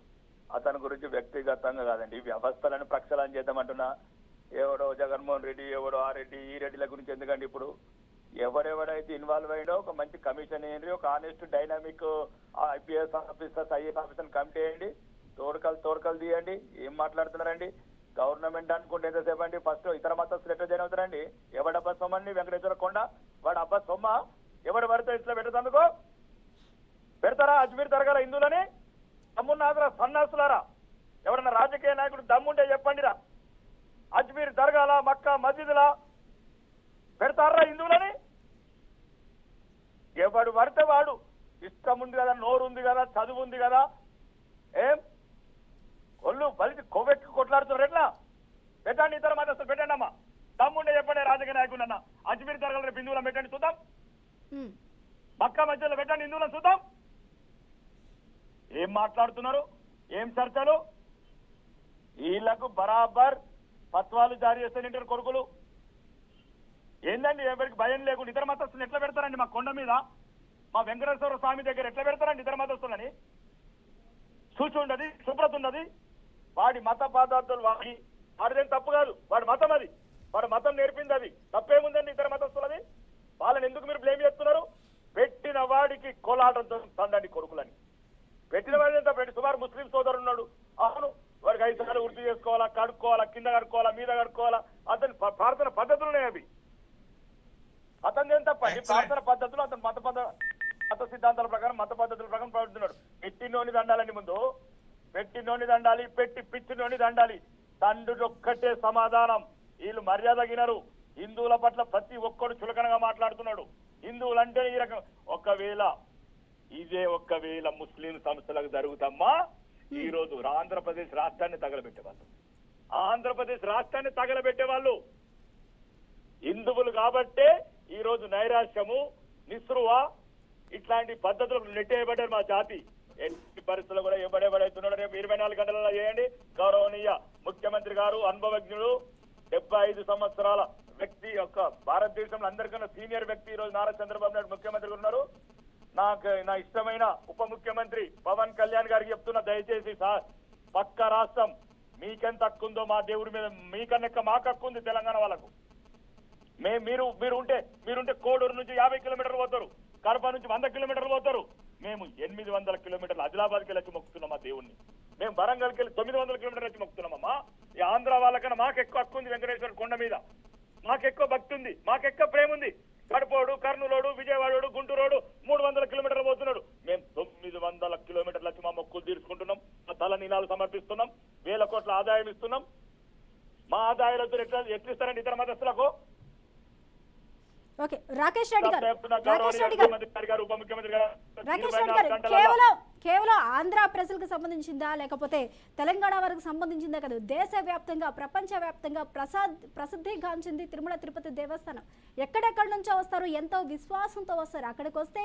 అతని గురించి వ్యక్తిగతంగా కాదండి, వ్యవస్థలను ప్రక్షాళన చేద్దామంటున్నా. ఎవడో జగన్మోహన్ రెడ్డి, ఎవడో ఆ రెడ్డి, ఈ రెడ్డిల గురించి ఎందుకండి? ఇప్పుడు ఎవడెవడైతే ఇన్వాల్వ్ అయ్యాడో ఒక మంచి కమిషన్ వేయండి, ఒక honest dynamic IPS officers, IAS officer committee వేయండి, తోడకలు తీయండి. ఏం మాట్లాడుతున్నారండి? గవర్నమెంట్ అనుకుంటే ఎంతసేపు అండి? ఫస్ట్ ఇతర మతస్థులు ఎట్లా జాయిన్ అవుతారండి? ఎవడబ్బా సొమ్మండి? వెంకటేశ్వర కొండ వాడు అబ్బా సొమ్మ ఎవడు పడితే ఇట్లా పెట్టేందుకు పెడతారా? అజ్మీర్ దర్గాల హిందువులని దమ్మున్నారా? సన్నాసులారా, ఎవరన్నా రాజకీయ నాయకుడు దమ్ముంటే చెప్పండిరా. అజ్మీర్ దర్గాల, మక్కా మస్జిద్లా పెడతారా హిందువులని? ఎవడు పడితే వాడు ఇష్టం ఉంది కదా, నోరు ఉంది కదా, చదువు ఉంది కదా, ఏం ఒళ్ళు బలిసి కొవ్వెక్కి కొట్లాడుతున్నారు. ఎట్లా పెట్టండి, ఇతర మతస్థులు పెట్టండి అమ్మా. తమ్ముండే చెప్పండి రాజకీయ నాయకుడు అన్న. అజ్మీర్ తరగతి రేపు హిందువులను పెట్టండి చూద్దాం. మక్కా మధ్యలో పెట్టండి హిందువులను చూద్దాం. ఏం మాట్లాడుతున్నారు, ఏం చర్చలు? వీళ్లకు బరాబర్ ఫత్వాలు జారీ చేస్తారంటారు కొడుకులు. ఏందండి ఎవరికి భయం లేకుండా ఇతర మతస్థులను ఎట్లా పెడతారండి మా కొండ మీద, మా వెంకటేశ్వర స్వామి దగ్గర ఎట్లా పెడతారండి ఇతర మతస్థులని? సూచి ఉండదు, శుభ్రత ఉన్నది. వాడి మత పదార్థాలు వాడిదేం తప్పు కాదు, వాడి మతం అది, వాడి మతం నేర్పింది అది. తప్పేముందండి ఇతర మతస్థులది? వాళ్ళని ఎందుకు మీరు బ్లేమ్ చేస్తున్నారు? పెట్టిన వాడికి కోలాటంతో తండండి కొడుకులని. పెట్టిన వాడి ఎంత పెట్టి సుమారు ముస్లిం సోదరు ఉన్నాడు. అవును, వాడికి 5 సార్లు వృత్తి చేసుకోవాలా, కడుక్కోవాలా, కింద కడుక్కోవాలా, మీద కడుక్కోవాలా. అతని ప్రార్థన పద్ధతులు ఉన్నాయి అవి. అతని ఏం తప్పండి? ప్రార్థన పద్ధతులు అతను మత సిద్ధాంతాల ప్రకారం, మత పద్ధతుల ప్రకారం ప్రవర్తిస్తున్నాడు. పెట్టినోని దండాలని ముందు, పెట్టినోని దండాలి, పెట్టి పిచ్చినోని దండాలి. తండ్రి ఒక్కటే సమాధానం. వీళ్ళు మర్యాదగినరు. హిందువుల పట్ల ప్రతి ఒక్కడు చులకనగా మాట్లాడుతున్నాడు. హిందువులంటే ఈ రకం. ఒకవేళ ముస్లిం సంస్థలకు జరుగుతామా, ఈ రోజు ఆంధ్రప్రదేశ్ రాష్ట్రాన్ని తగలబెట్టేవాళ్ళు, ఆంధ్రప్రదేశ్ రాష్ట్రాన్ని తగలబెట్టేవాళ్ళు హిందువులు కాబట్టే ఈ రోజు నైరాశ్యము, నిస్రువ ఇట్లాంటి పద్ధతులకు నెట్టేయబడ్డారు మా జాతి. ఎట్టి పరిస్థితుల్లో కూడా ఎవడెవడైతున్నాడు రేపు 24 గంటలలో చేయండి. గౌరవనీయ ముఖ్యమంత్రి గారు అనుభవజ్ఞుడు, 75 సంవత్సరాల వ్యక్తి, యొక్క భారతదేశంలో అందరికన్నా సీనియర్ వ్యక్తి ఈ రోజు నారా చంద్రబాబు నాయుడు ముఖ్యమంత్రి ఉన్నారు. నా ఇష్టమైన ఉప ముఖ్యమంత్రి పవన్ కళ్యాణ్ గారికి చెప్తున్నా, దయచేసి సార్ పక్క రాష్ట్రం మీకెంత హక్కు ఉందో మా దేవుడి మీద మీకన్నా మాకు హక్కు ఉంది తెలంగాణ వాళ్ళకు. మీరుంటే కోడూరు నుంచి 50 కిలోమీటర్లు పోతారు, కడప నుంచి 100 కిలోమీటర్లు పోతారు. మేము 800 కిలోమీటర్లు ఆదిలాబాద్కి వెళ్ళి మొక్కుతున్నాం మా దేవుణ్ణి. మేము వరంగల్కి వెళ్ళి 900 కిలోమీటర్లు వచ్చి మొక్కుతున్నామమ్మా. ఈ ఆంధ్ర వాళ్ళకన్నా మాకు ఎక్కువ హక్కు ఉంది వెంకటేశ్వర కొండ మీద, మాకు ఎక్కువ భక్తి ఉంది, మాకు ఎక్కువ ప్రేమ ఉంది. కడపోడు, కర్నూలోడు, విజయవాడోడు, గుంటూరోడు 300 కిలోమీటర్లు పోతున్నాడు. మేము 900 కిలోమీటర్లు వచ్చి మా మొక్కులు తీర్చుకుంటున్నాం, మా తల నీలాలు సమర్పిస్తున్నాం, 1000 కోట్ల ఆదాయం ఇస్తున్నాం. మా ఆదాయాలతో ఎట్లిస్తారండి ఇతర మతస్థులకు? ఓకే, రాకేష్ రెడ్డి గారు, కేవలం ఆంధ్ర ప్రజలకు సంబంధించిందా లేకపోతే తెలంగాణ వరకు సంబంధించిందా కాదు, దేశవ్యాప్తంగా ప్రపంచవ్యాప్తంగా ప్రసిద్ధిగాంచింది తిరుమల తిరుపతి దేవస్థానం. ఎక్కడెక్కడి నుంచో వస్తారు, ఎంతో విశ్వాసంతో వస్తారు. అక్కడికి వస్తే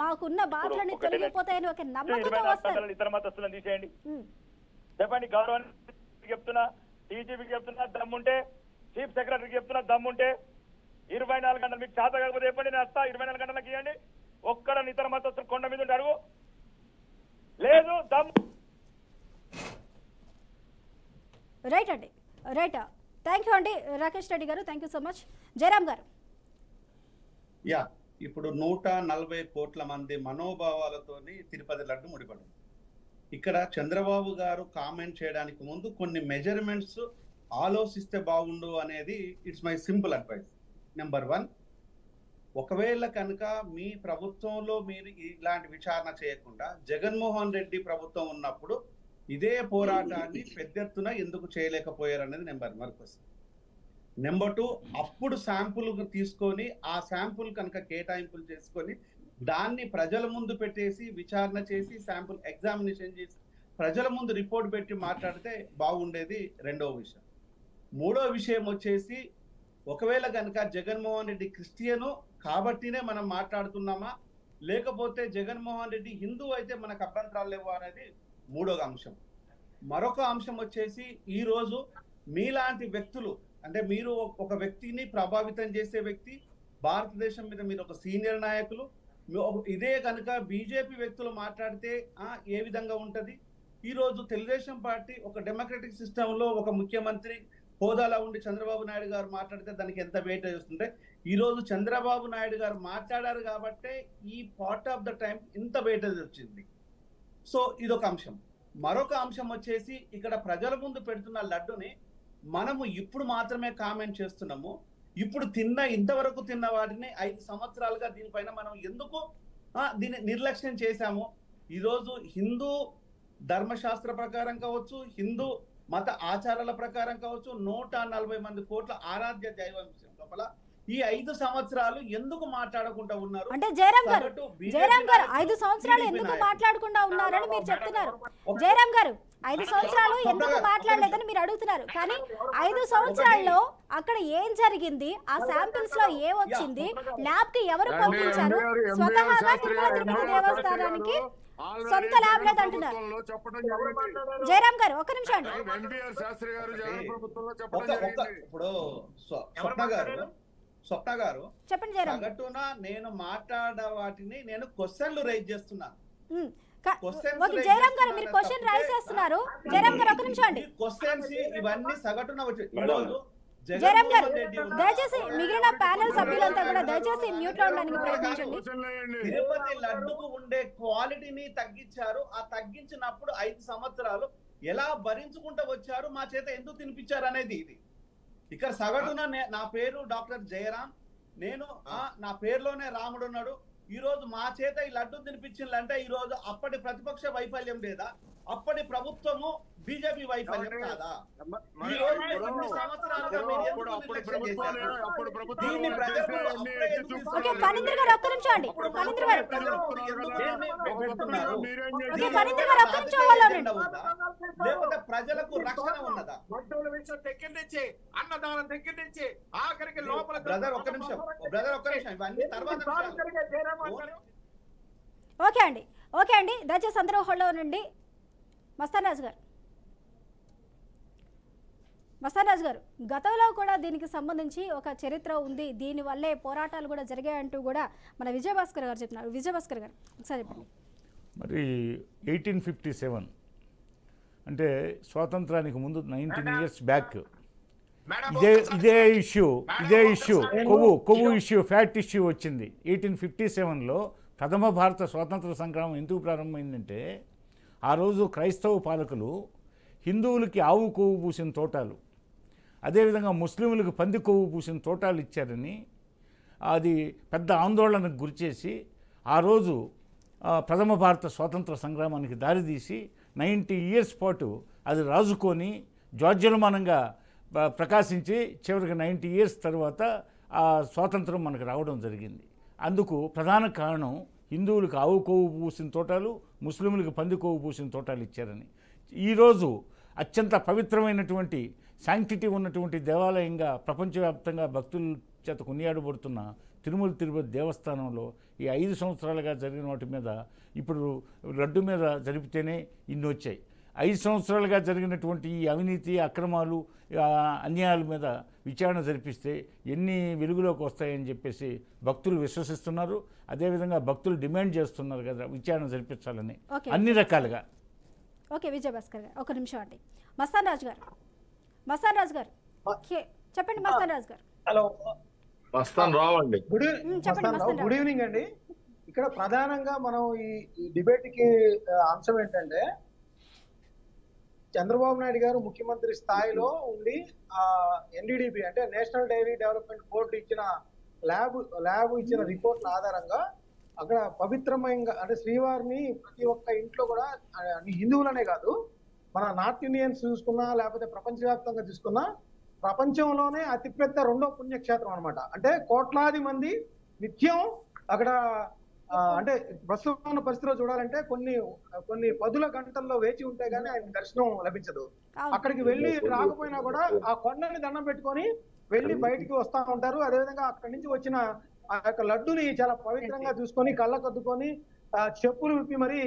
మాకున్న బాధలన్నీ తొలగిపోతాయని ఒక నమ్మకంతో వస్తారు. ఇతర మతస్థులను తీసేయండి చెప్పండి. గౌరవానికి చెప్తున్నా, టీజీపీకి చెప్తున్నా, దమ్ముంటే చీఫ్ సెక్రటరీకి చెప్తున్నా, దమ్ముంటే 24 గంటలు మీకు చేత కాకపోతే చెప్పండి, నేను వస్తా. 24 గంటలకు ఇవ్వండి. ఒక్కడ ఇతర మతస్థులు కొండ మీద ఉంటే అడుగు. లేదు దమ్ము. రైట్ అండి, రైట్. థ్యాంక్ యూ అండి రాకేష్ రెడ్డి గారు, thank you so much. Jayaram గారు, ఇప్పుడు 140 కోట్ల మంది మనోభావాలతోని తిరుపతి లడ్డు ముడిపడింది. ఇక్కడ చంద్రబాబు గారు కామెంట్ చేయడానికి ముందు కొన్ని మెజర్మెంట్స్ ఆలోచిస్తే బాగుండు అనేది it's my simple advice. Number 1, ఒకవేళ కనుక మీ ప్రభుత్వంలో మీరు ఇలాంటి విచారణ చేయకుండా జగన్మోహన్ రెడ్డి ప్రభుత్వం ఉన్నప్పుడు ఇదే పోరాటాన్ని పెద్ద ఎత్తున ఎందుకు చేయలేకపోయారు అనేది నెంబర్ 1 క్వశ్చన్. నెంబర్ 2, అప్పుడు శాంపుల్ తీసుకొని ఆ శాంపుల్ కనుక కేటాయింపులు చేసుకొని దాన్ని ప్రజల ముందు పెట్టేసి విచారణ చేసి శాంపుల్ ఎగ్జామినేషన్ చేసి ప్రజల ముందు రిపోర్ట్ పెట్టి మాట్లాడితే బాగుండేది. రెండవ విషయం. మూడో విషయం వచ్చేసి, ఒకవేళ కనుక జగన్మోహన్ రెడ్డి క్రిస్టియను కాబట్టినే మనం మాట్లాడుతున్నామా, లేకపోతే జగన్మోహన్ రెడ్డి హిందూ అయితే మనకు అభ్యంతరాలు లేవు అనేది మూడో అంశం. మరొక అంశం వచ్చేసి, ఈరోజు మీలాంటి వ్యక్తులు, అంటే మీరు ఒక వ్యక్తిని ప్రభావితం చేసే వ్యక్తి, భారతదేశం మీద మీరు ఒక సీనియర్ నాయకులు, ఇదే కనుక బీజేపీ వ్యక్తులు మాట్లాడితే ఏ విధంగా ఉంటుంది? ఈరోజు తెలుగుదేశం పార్టీ ఒక డెమోక్రటిక్ సిస్టంలో ఒక ముఖ్యమంత్రి హోదాలో ఉండి చంద్రబాబు నాయుడు గారు మాట్లాడితే దానికి ఎంత వెయిటేజ్ వస్తుంటే, ఈరోజు చంద్రబాబు నాయుడు గారు మాట్లాడారు కాబట్టే ఈ పార్ట్ ఆఫ్ ద టైం ఇంత వెయిటేజ్ వచ్చింది. సో ఇదొక అంశం. మరొక అంశం వచ్చేసి, ఇక్కడ ప్రజల ముందు పెడుతున్న లడ్డుని మనము ఇప్పుడు మాత్రమే కామెంట్ చేస్తున్నాము. ఇప్పుడు ఇంతవరకు తిన్న వాటిని 5 సంవత్సరాలుగా దీనిపైన మనం ఎందుకు దీన్ని నిర్లక్ష్యం చేశాము? ఈరోజు హిందూ ధర్మశాస్త్ర ప్రకారం కావచ్చు, హిందూ మత ఆచారాల ప్రకారం కావచ్చు, 140 కోట్ల ఆరాధ్య దైవం లోపల ఈ 5 సంవత్సరాలు ఎందుకు మాట్లాడకుండా ఉన్నారు? అంటే జయరాం గారు సగటు BJP 5 సంవత్సరాలు TDP ఎందుకు నాయకులు. మాట్లాడకుండా ఉన్నారని మీరు చెప్తున్నారు. జయరాం గారు 5 సంవత్సరాలు ఎందుకు మాట్లాడలేదని మీరు అడుగుతున్నారు. కానీ 5 సంవత్సరాల్లో అక్కడ ఏం జరిగింది, ఆ శాంపిల్స్ లో ఏమొచ్చింది, ల్యాబ్ కి ఎవరు పంపించారు, స్వతహాగా తిరుమల తిరుపతి దేవస్థానానికి సొంత ల్యాబ్ లేదు అంటున్నారు. జయరాం గారు ఒక్క నిమిషం అండి. ఇప్పుడు స్వప్న గారు చెప్పండి జయరాం. సగటున నేను మాట్లాడే వాటిని నేను క్వశ్చన్లు రైజ్ చేస్తున్నాను. ఓకే జయరాం గారు మీరు క్వశ్చన్ రైజ్ చేస్తున్నారు. జయరాం గారు ఒక్క నిమిషం అండి. క్వశ్చన్స్ ఇవన్నీ సగటున వచ్చి ఈరోజు జయరాం గారు దయచేసి మిగిలిన ప్యానెల్ సభ్యులంతా కూడా దయచేసి మ్యూట్ లో ఉండడానికి ప్రయత్నించండి. తిరుపతి లడ్డుకు ఉండే క్వాలిటీని తగ్గించారు. ఆ తగ్గించినప్పుడు 5 సంవత్సరాలు ఎలా భరించుకుంటూ వచ్చారు, మా చేత ఎందుకు తినిపించారు అనేది ఇది. ఇక్కడ సగటున నా పేరు డాక్టర్ జయరాం, నేను నా పేరులోనే రాముడు ఉన్నాడు. ఈ రోజు మా చేత ఈ లడ్డు తినిపించిందంటే ఈ రోజు అప్పటి ప్రతిపక్ష వైఫల్యం లేదా, అప్పటి ప్రభుత్వము బీజేపీ వైఫల్యం కాదా? ఈ రోజు 2 సంవత్సరాలుగా మీరు ఎందుకు నిర్లక్ష్యం చేశారు? దీన్ని ప్రజలు అప్పుడే ఎందుకు ఓకే ఫణీంద్ర గారు ఒక్క నిమిషం అండి. ఫణీంద్ర గారు ఓకే ఫణీంద్ర గారు ఒక్క నిమిషం లేకపోతే ప్రజలకు రక్షణ ఉన్నదా? దగ్గర నుంచి అన్నదానం దగ్గర నుంచి ఆఖరికి లోపల బ్రదర్ ఒక్క నిమిషం ఇవన్నీ తర్వాత ఓకే అండి దయచేసి అందరూ హోల్డ్లో నుండి. మస్తాన్ రాజు గారు గతంలో కూడా దీనికి సంబంధించి ఒక చరిత్ర ఉంది, దీని వల్లే పోరాటాలు కూడా జరిగాయంటూ కూడా మన విజయభాస్కర్ గారు చెప్తున్నారు. విజయభాస్కర్ గారు ఒకసారి చెప్పండి. మరి 1857 అంటే స్వాతంత్రానికి ముందు 19 years బ్యాక్ ఇదే ఇష్యూ కొవ్వు ఇష్యూ, ఫ్యాట్ ఇష్యూ వచ్చింది. 1857లో ప్రథమ భారత స్వాతంత్ర సంగ్రామం ఎందుకు ప్రారంభమైందంటే ఆ రోజు క్రైస్తవ పాలకులు హిందువులకి ఆవు కొవ్వు పూసిన తోటాలు, అదేవిధంగా ముస్లింలకు పంది కొవ్వు పూసిన తోటాలు ఇచ్చారని అది పెద్ద ఆందోళనకు గురిచేసి ఆ రోజు ప్రథమ భారత స్వాతంత్ర సంగ్రామానికి దారితీసి 90 years పాటు అది రాజుకొని జ్వాజ్యలమానంగా ప్రకాశించి చివరికి 90 years తర్వాత ఆ స్వాతంత్రం మనకు రావడం జరిగింది. అందుకు ప్రధాన కారణం హిందువులకు ఆవు కొవ్వు పూసిన తోటాలు, ముస్లింలకు పంది కొవ్వు పూసిన తోటాలు ఇచ్చారని. ఈరోజు అత్యంత పవిత్రమైనటువంటి శాంక్టిటీ ఉన్నటువంటి దేవాలయంగా ప్రపంచవ్యాప్తంగా భక్తుల చేత కొనియాడబడుతున్న తిరుమల తిరుపతి దేవస్థానంలో ఈ 5 సంవత్సరాలుగా జరిగిన వాటి మీద ఇప్పుడు లడ్డు మీద జరిపితేనే ఇన్ని వచ్చాయి. 5 సంవత్సరాలుగా జరిగినటువంటి ఈ అవినీతి, అక్రమాలు, అన్యాయాల మీద విచారణ జరిపిస్తే ఎన్ని వెలుగులోకి వస్తాయని చెప్పేసి భక్తులు విశ్వసిస్తున్నారు. అదేవిధంగా భక్తులు డిమాండ్ చేస్తున్నారు కదా విచారణ జరిపించాలని అన్ని రకాలుగా. ఓకే విజయభాస్కర్ గారు ఒక నిమిషం అండి. మస్తాన్ రాజు గారు చెప్పండి. మస్తాన్ రాజు గారు హలో మస్తాన్ రావు అండి. గుడ్ ఈవినింగ్ అండి. ఇక్కడ ప్రధానంగా మనం ఈ డిబేట్ కి అంశం ఏంటంటే చంద్రబాబు నాయుడు గారు ముఖ్యమంత్రి స్థాయిలో ఉండి ఎన్డీడీబీ అంటే నేషనల్ డైరీ డెవలప్మెంట్ బోర్డు ఇచ్చిన ల్యాబ్ ఇచ్చిన రిపోర్ట్ల ఆధారంగా అక్కడ పవిత్రమైన అంటే శ్రీవారిని ప్రతి ఒక్క ఇంట్లో కూడా హిందువులనే కాదు మన నార్త్ ఇండియన్స్ చూసుకున్నా లేకపోతే ప్రపంచవ్యాప్తంగా చూసుకున్నా ప్రపంచంలోనే అతిపెద్ద 2వ పుణ్యక్షేత్రం అనమాట. అంటే కోట్లాది మంది నిత్యం అక్కడ అంటే ప్రస్తుతం ఉన్న పరిస్థితిలో చూడాలంటే కొన్ని పదుల గంటల్లో వేచి ఉంటే గానీ ఆయన దర్శనం లభించదు. అక్కడికి వెళ్ళి రాకపోయినా కూడా ఆ కొండని దండం పెట్టుకొని వెళ్ళి బయటికి వస్తా ఉంటారు. అదేవిధంగా అక్కడి నుంచి వచ్చిన ఆ యొక్క లడ్డుని చాలా పవిత్రంగా చూసుకొని కళ్ళకద్దుకొని చెప్పులు విప్పి మరి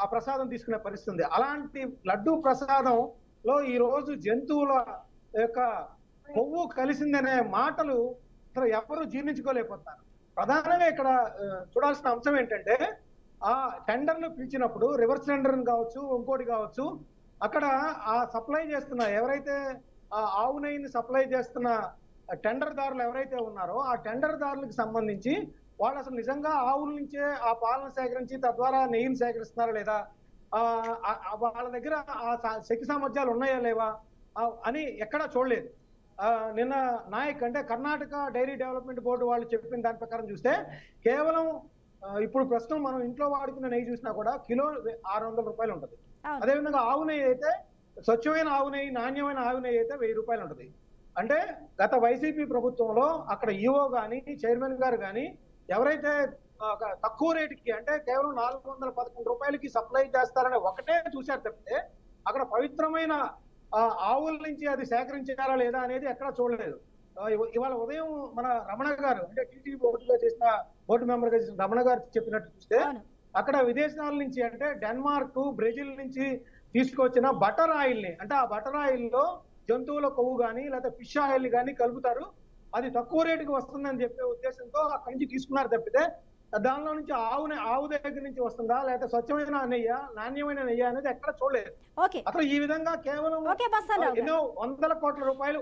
ఆ ప్రసాదం తీసుకునే పరిస్థితి ఉంది. అలాంటి లడ్డు ప్రసాదంలో ఈ రోజు జంతువుల యొక్క కొవ్వు కలిసిందనే మాటలు అసలు ఎవరు జీర్ణించుకోలేకపోతున్నారు. ప్రధానంగా ఇక్కడ చూడాల్సిన అంశం ఏంటంటే ఆ టెండర్లు పిలిచినప్పుడు రివర్స్ టెండర్ కావచ్చు ఇంకోటి కావచ్చు అక్కడ ఆ సప్లై చేస్తున్న ఎవరైతే ఆ ఆవు నెయ్యిని సప్లై చేస్తున్న టెండర్ దారులు ఎవరైతే ఉన్నారో ఆ టెండర్ దారులకు సంబంధించి వాళ్ళు అసలు నిజంగా ఆవుల నుంచే ఆ పాలను సేకరించి తద్వారా నెయ్యిని సేకరిస్తున్నారా లేదా, వాళ్ళ దగ్గర ఆ శక్తి సామర్థ్యాలు ఉన్నాయా లేవా అని ఎక్కడా చూడలేదు. నిన్న నాయక్ అంటే కర్ణాటక డైరీ డెవలప్మెంట్ బోర్డు వాళ్ళు చెప్పిన దాని ప్రకారం చూస్తే కేవలం ఇప్పుడు ప్రస్తుతం మనం ఇంట్లో వాడుకున్న నెయ్యి చూసినా కూడా కిలో 600 రూపాయలు ఉంటుంది. అదేవిధంగా ఆవు నెయ్యి అయితే స్వచ్ఛమైన ఆవు నెయ్యి నాణ్యమైన ఆవు నెయ్యి అయితే 1000 రూపాయలు ఉంటుంది. అంటే గత వైసీపీ ప్రభుత్వంలో అక్కడ ఈఓ గాని చైర్మన్ గారు కానీ ఎవరైతే తక్కువ రేటుకి అంటే కేవలం 411 రూపాయలకి సప్లై చేస్తారని ఒకటే చూశారు తప్పితే అక్కడ పవిత్రమైన ఆవుల నుంచి అది సేకరించారా లేదా అనేది ఎక్కడా చూడలేదు. ఇవాళ ఉదయం మన రమణ గారు అంటే టీటీడీ బోర్డులో చేసిన బోర్డు మెంబర్ గా చేసిన రమణ గారు చెప్పినట్టు చూస్తే అక్కడ విదేశాల నుంచి అంటే డెన్మార్క్ బ్రెజిల్ నుంచి తీసుకొచ్చిన బటర్ ఆయిల్ ని అంటే ఆ బటర్ ఆయిల్ లో జంతువుల కొవ్వు కానీ లేదా ఫిష్ ఆయిల్ కానీ కలుపుతారు, అది తక్కువ రేటుకి వస్తుందని చెప్పే ఉద్దేశంతో అక్కడి నుంచి తీసుకున్నారు తప్పితే దానిలో నుంచి ఆవు దగ్గర నుంచి వస్తుందా లేదా స్వచ్ఛమైన నెయ్య నాణ్యమైన నెయ్య అనేది ఎక్కడ చూడలేదు. అసలు ఈ విధంగా కేవలం ఎన్నో వందల కోట్ల రూపాయలు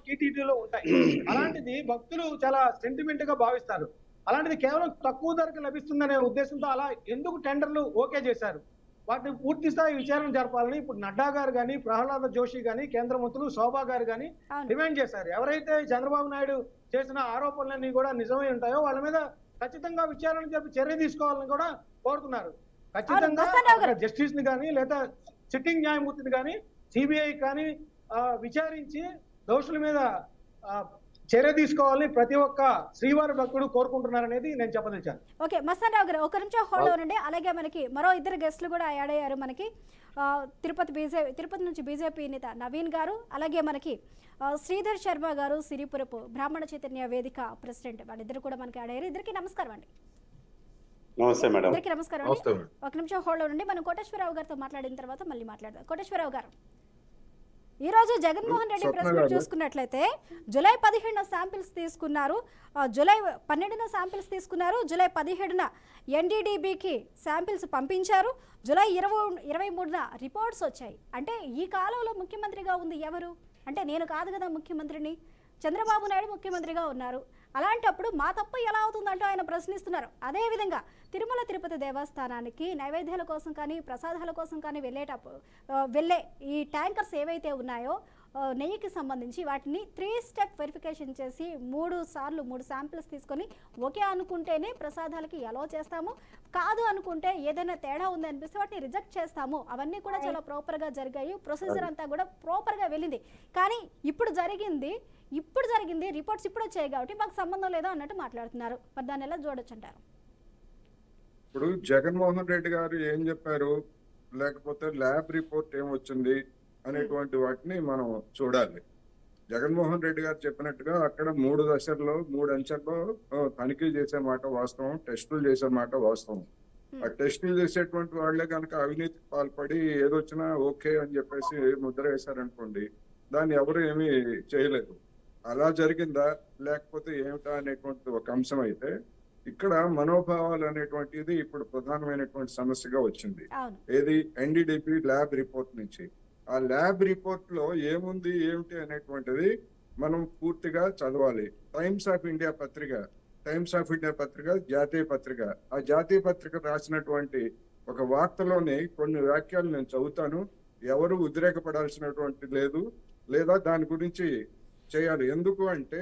టీటీడీలో ఉంటాయి. అలాంటిది భక్తులు చాలా సెంటిమెంట్ గా భావిస్తారు. అలాంటిది కేవలం తక్కువ ధరకు లభిస్తుందనే ఉద్దేశంతో అలా ఎందుకు టెండర్లు ఓకే చేశారు? వాటిని పూర్తి స్థాయి విచారణ జరపాలని ఇప్పుడు నడ్డా గారు కానీ ప్రహ్లాద జోషి కానీ కేంద్ర మంత్రులు శోభా గారు కానీ డిమాండ్ చేశారు. ఎవరైతే చంద్రబాబు నాయుడు చేసిన ఆరోపణలన్నీ కూడా నిజమై ఉంటాయో వాళ్ళ మీద ఖచ్చితంగా విచారణ జరిపి చర్య తీసుకోవాలని కూడా కోరుతున్నారు. ఖచ్చితంగా జస్టిస్ ని కానీ లేదా సిట్టింగ్ న్యాయమూర్తిని కానీ సిబిఐ కానీ విచారించి దోషుల మీద చర్య తీసుకోవాలని ప్రతి ఒక్క శ్రీవారి భక్తుడు కోరుకుంటున్నారనేది నేను చెప్పదలిచాను. ఓకే మస్తాన్ రావు గారు ఒక నిమిషం హోల్డ్ అవ్వండి. అలాగే మనకి మరో ఇద్దరు గెస్టులు కూడా యాడ్ అయ్యారు. మనకి తిరుపతి నుంచి బీజేపీ నేత నవీన్ గారు, అలాగే మనకి శ్రీధర్ శర్మ గారు సిరిపురపు బ్రాహ్మణ చైతన్య వేదిక ప్రెసిడెంట్, వాళ్ళిద్దరు కూడా మనకి యాడ్ అయ్యారు. ఇద్దరికి నమస్కారం అండి. ఇద్దరికి నమస్కారం అండి. ఒక నిమిషం హోల్డ్ అవ్వండి. మనం కోటేశ్వరరావు గారితో మాట్లాడిన తర్వాత మళ్ళీ మాట్లాడదాం. కోటేశ్వరరావు గారు, ఈ రోజు జగన్మోహన్ రెడ్డి ప్రెస్ మీట్ చూసుకున్నట్లయితే జూలై 17న శాంపిల్స్ తీసుకున్నారు, జూలై 12న శాంపిల్స్ తీసుకున్నారు, జూలై 17న ఎన్డీడీబీకి శాంపిల్స్ పంపించారు, జూలై 23న రిపోర్ట్స్ వచ్చాయి. అంటే ఈ కాలంలో ముఖ్యమంత్రిగా ఉంది ఎవరు అంటే నేను కాదు కదా ముఖ్యమంత్రిని, చంద్రబాబు నాయుడు ముఖ్యమంత్రిగా ఉన్నారు. అలాంటప్పుడు మా తప్పు ఎలా అవుతుందంటూ ఆయన ప్రశ్నిస్తున్నారు. అదేవిధంగా తిరుమల తిరుపతి దేవస్థానానికి నైవేద్యాల కోసం కానీ ప్రసాదాల కోసం కానీ వెళ్ళే ఈ ట్యాంకర్స్ ఏవైతే ఉన్నాయో నెయ్యికి సంబంధించి వాటిని 3 స్టెప్ వెరిఫికేషన్ చేసి 3 శాంపిల్స్ తీసుకొని ఓకే అనుకుంటేనే ప్రసాదాలకి అలో చేస్తాము, కాదు అనుకుంటే ఏదైనా తేడా ఉంది అనిపిస్తే వాటిని రిజెక్ట్ చేస్తాము. అవన్నీ కూడా చాలా ప్రాపర్గా జరిగాయి, ప్రొసీజర్ అంతా కూడా ప్రాపర్గా వెళ్ళింది. కానీ ఇప్పుడు జరిగింది రిపోర్ట్స్ ఇప్పుడు వచ్చాయి కాబట్టి మాకు సంబంధం లేదా అన్నట్టు మాట్లాడుతున్నారు. మరి దాన్ని ఎలా చూడొచ్చు అంటారు? ఇప్పుడు జగన్మోహన్ రెడ్డి గారు ఏం చెప్పారు, లేకపోతే ల్యాబ్ రిపోర్ట్ ఏమొచ్చింది అనేటువంటి వాటిని మనం చూడాలి. జగన్మోహన్ రెడ్డి గారు చెప్పినట్టుగా అక్కడ 3 దశల్లో 3 అంచెల్లో తనిఖీ చేసే మాట వాస్తవం, టెస్టులు చేసే మాట వాస్తవం. ఆ టెస్టులు చేసేటువంటి వాళ్ళే కనుక అవినీతి పాల్పడి ఏదొచ్చినా ఓకే అని చెప్పేసి ముద్ర వేశారనుకోండి, దాన్ని ఎవరు ఏమీ చేయలేదు. అలా జరిగిందా లేకపోతే ఏమిటా అనేటువంటి ఒక అంశం అయితే ఇక్కడ మనోభావాలు అనేటువంటిది ఇప్పుడు ప్రధానమైనటువంటి సమస్యగా వచ్చింది. ఏది ఎన్డీడీపీ ల్యాబ్ రిపోర్ట్ నుంచి. ఆ ల్యాబ్ రిపోర్ట్ లో ఏముంది ఏమిటి అనేటువంటిది మనం పూర్తిగా చదవాలి. టైమ్స్ ఆఫ్ ఇండియా పత్రిక జాతీయ పత్రిక, ఆ జాతీయ పత్రిక రాసినటువంటి ఒక వార్తలోని కొన్ని వాక్యాలు నేను చదువుతాను. ఎవరు ఉద్రేకపడాల్సినటువంటి లేదు, లేదా దాని గురించి చేయాలి. ఎందుకు అంటే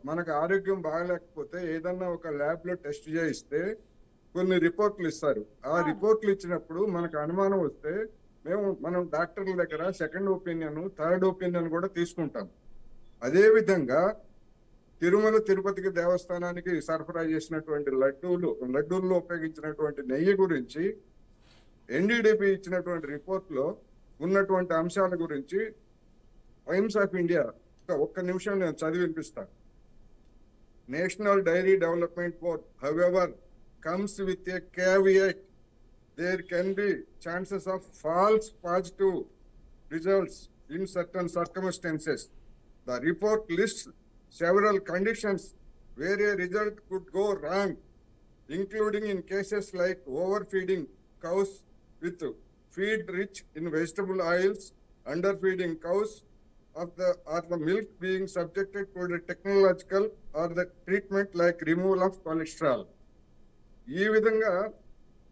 మనకు ఆరోగ్యం బాగలేకపోతే ఏదన్నా ఒక ల్యాబ్ లో టెస్ట్ చేయిస్తే కొన్ని రిపోర్ట్లు ఇస్తారు. ఆ రిపోర్ట్లు ఇచ్చినప్పుడు మనకు అనుమానం వస్తే మనం డాక్టర్ల దగ్గర సెకండ్ ఒపీనియన్, థర్డ్ ఒపీనియన్ కూడా తీసుకుంటాం. అదే విధంగా తిరుమల తిరుపతికి దేవస్థానానికి సరఫరా చేసినటువంటి లడ్డూల్లో ఉపయోగించినటువంటి నెయ్యి గురించి ఎన్డీడీపీ ఇచ్చినటువంటి రిపోర్ట్ లో ఉన్నటువంటి అంశాల గురించి టైమ్స్ ఆఫ్ ఇండియా ఒక్క నిమిషం నేను చదివి వినిపిస్తాను. National dairy development board however comes with a caveat. There can be chances of false positive results in certain circumstances. The report lists several conditions where a result could go wrong, including in cases like overfeeding cows with feed rich in vegetable oils, underfeeding cows, or the milk being subjected to the technological or the treatment like removal of cholesterol. ఈ విధంగా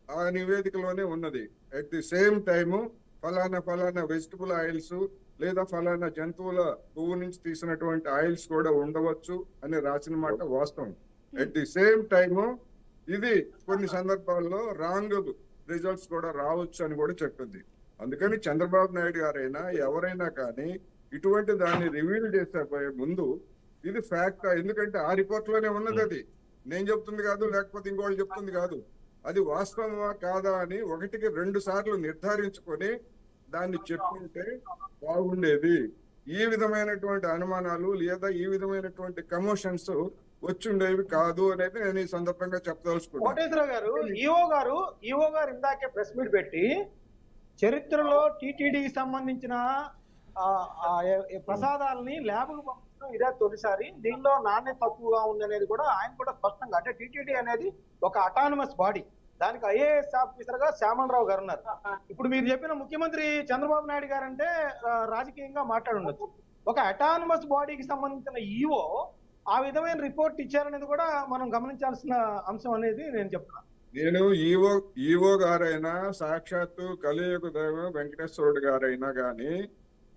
ఆ నివేదికలోనే ఉన్నది. At the same time ఫలానా vegetable oils లేదా ఫలానా జంతువుల పువ్వు నుంచి తీసినటువంటి ఆయిల్స్ కూడా ఉండవచ్చు అని రాసిన మాట వాస్తవం. అట్ ది సేమ్ టైము ఇది కొన్ని సందర్భాల్లో రాంగ్ రిజల్ట్స్ కూడా రావచ్చు అని కూడా చెప్తుంది. అందుకని చంద్రబాబు నాయుడు గారైనా ఎవరైనా కానీ ఇటువంటి దాన్ని రివీల్ చేసే ముందు ఇది ఫ్యాక్ట్, ఎందుకంటే ఆ రిపోర్ట్ లోనే ఉన్నది, అది నేను చెప్తుంది కాదు, లేకపోతే ఇంకోళ్ళు చెప్తుంది కాదు. అది వాస్తవమా కాదా అని 1కి 2 సార్లు నిర్ధారించుకొని దాన్ని చెప్పుకుంటే బాగుండేది. ఈ విధమైనటువంటి అనుమానాలు లేదా ఈ విధమైనటువంటి కమోషన్స్ వచ్చుండేవి కాదు అనేది నేను ఈ సందర్భంగా చెప్పదలుచుకున్నాను. కోటేశ్వరరావు గారు ఈవో గారు ఇందాకే ప్రెస్ మీట్ పెట్టి చరిత్రలో టీటీడీకి సంబంధించిన ప్రసాదాలని ల్యాబ్కు పంపించడం ఇదే తొలిసారి, దీనిలో నాణ్యత తక్కువగా ఉంది అనేది కూడా ఆయన కూడా స్పష్టంగా, అంటే టీటీడీ అనేది ఒక అటానమస్ బాడీ, దానికి ఐఏఎస్ ఆఫీసర్ గా శ్యామలరావు గారు ఉన్నారు. ఇప్పుడు మీరు చెప్పిన ముఖ్యమంత్రి చంద్రబాబు నాయుడు గారు అంటే రాజకీయంగా మాట్లాడుండొచ్చు, ఒక అటానమస్ బాడీకి సంబంధించిన ఈవో ఆ విధమైన రిపోర్ట్ ఇచ్చారనేది కూడా మనం గమనించాల్సిన అంశం అనేది నేను చెప్తున్నాను. నేను ఈవో గారైనా సాక్షాత్తు కలియుగ దైవం వెంకటేశ్వరుడు గారైనా కానీ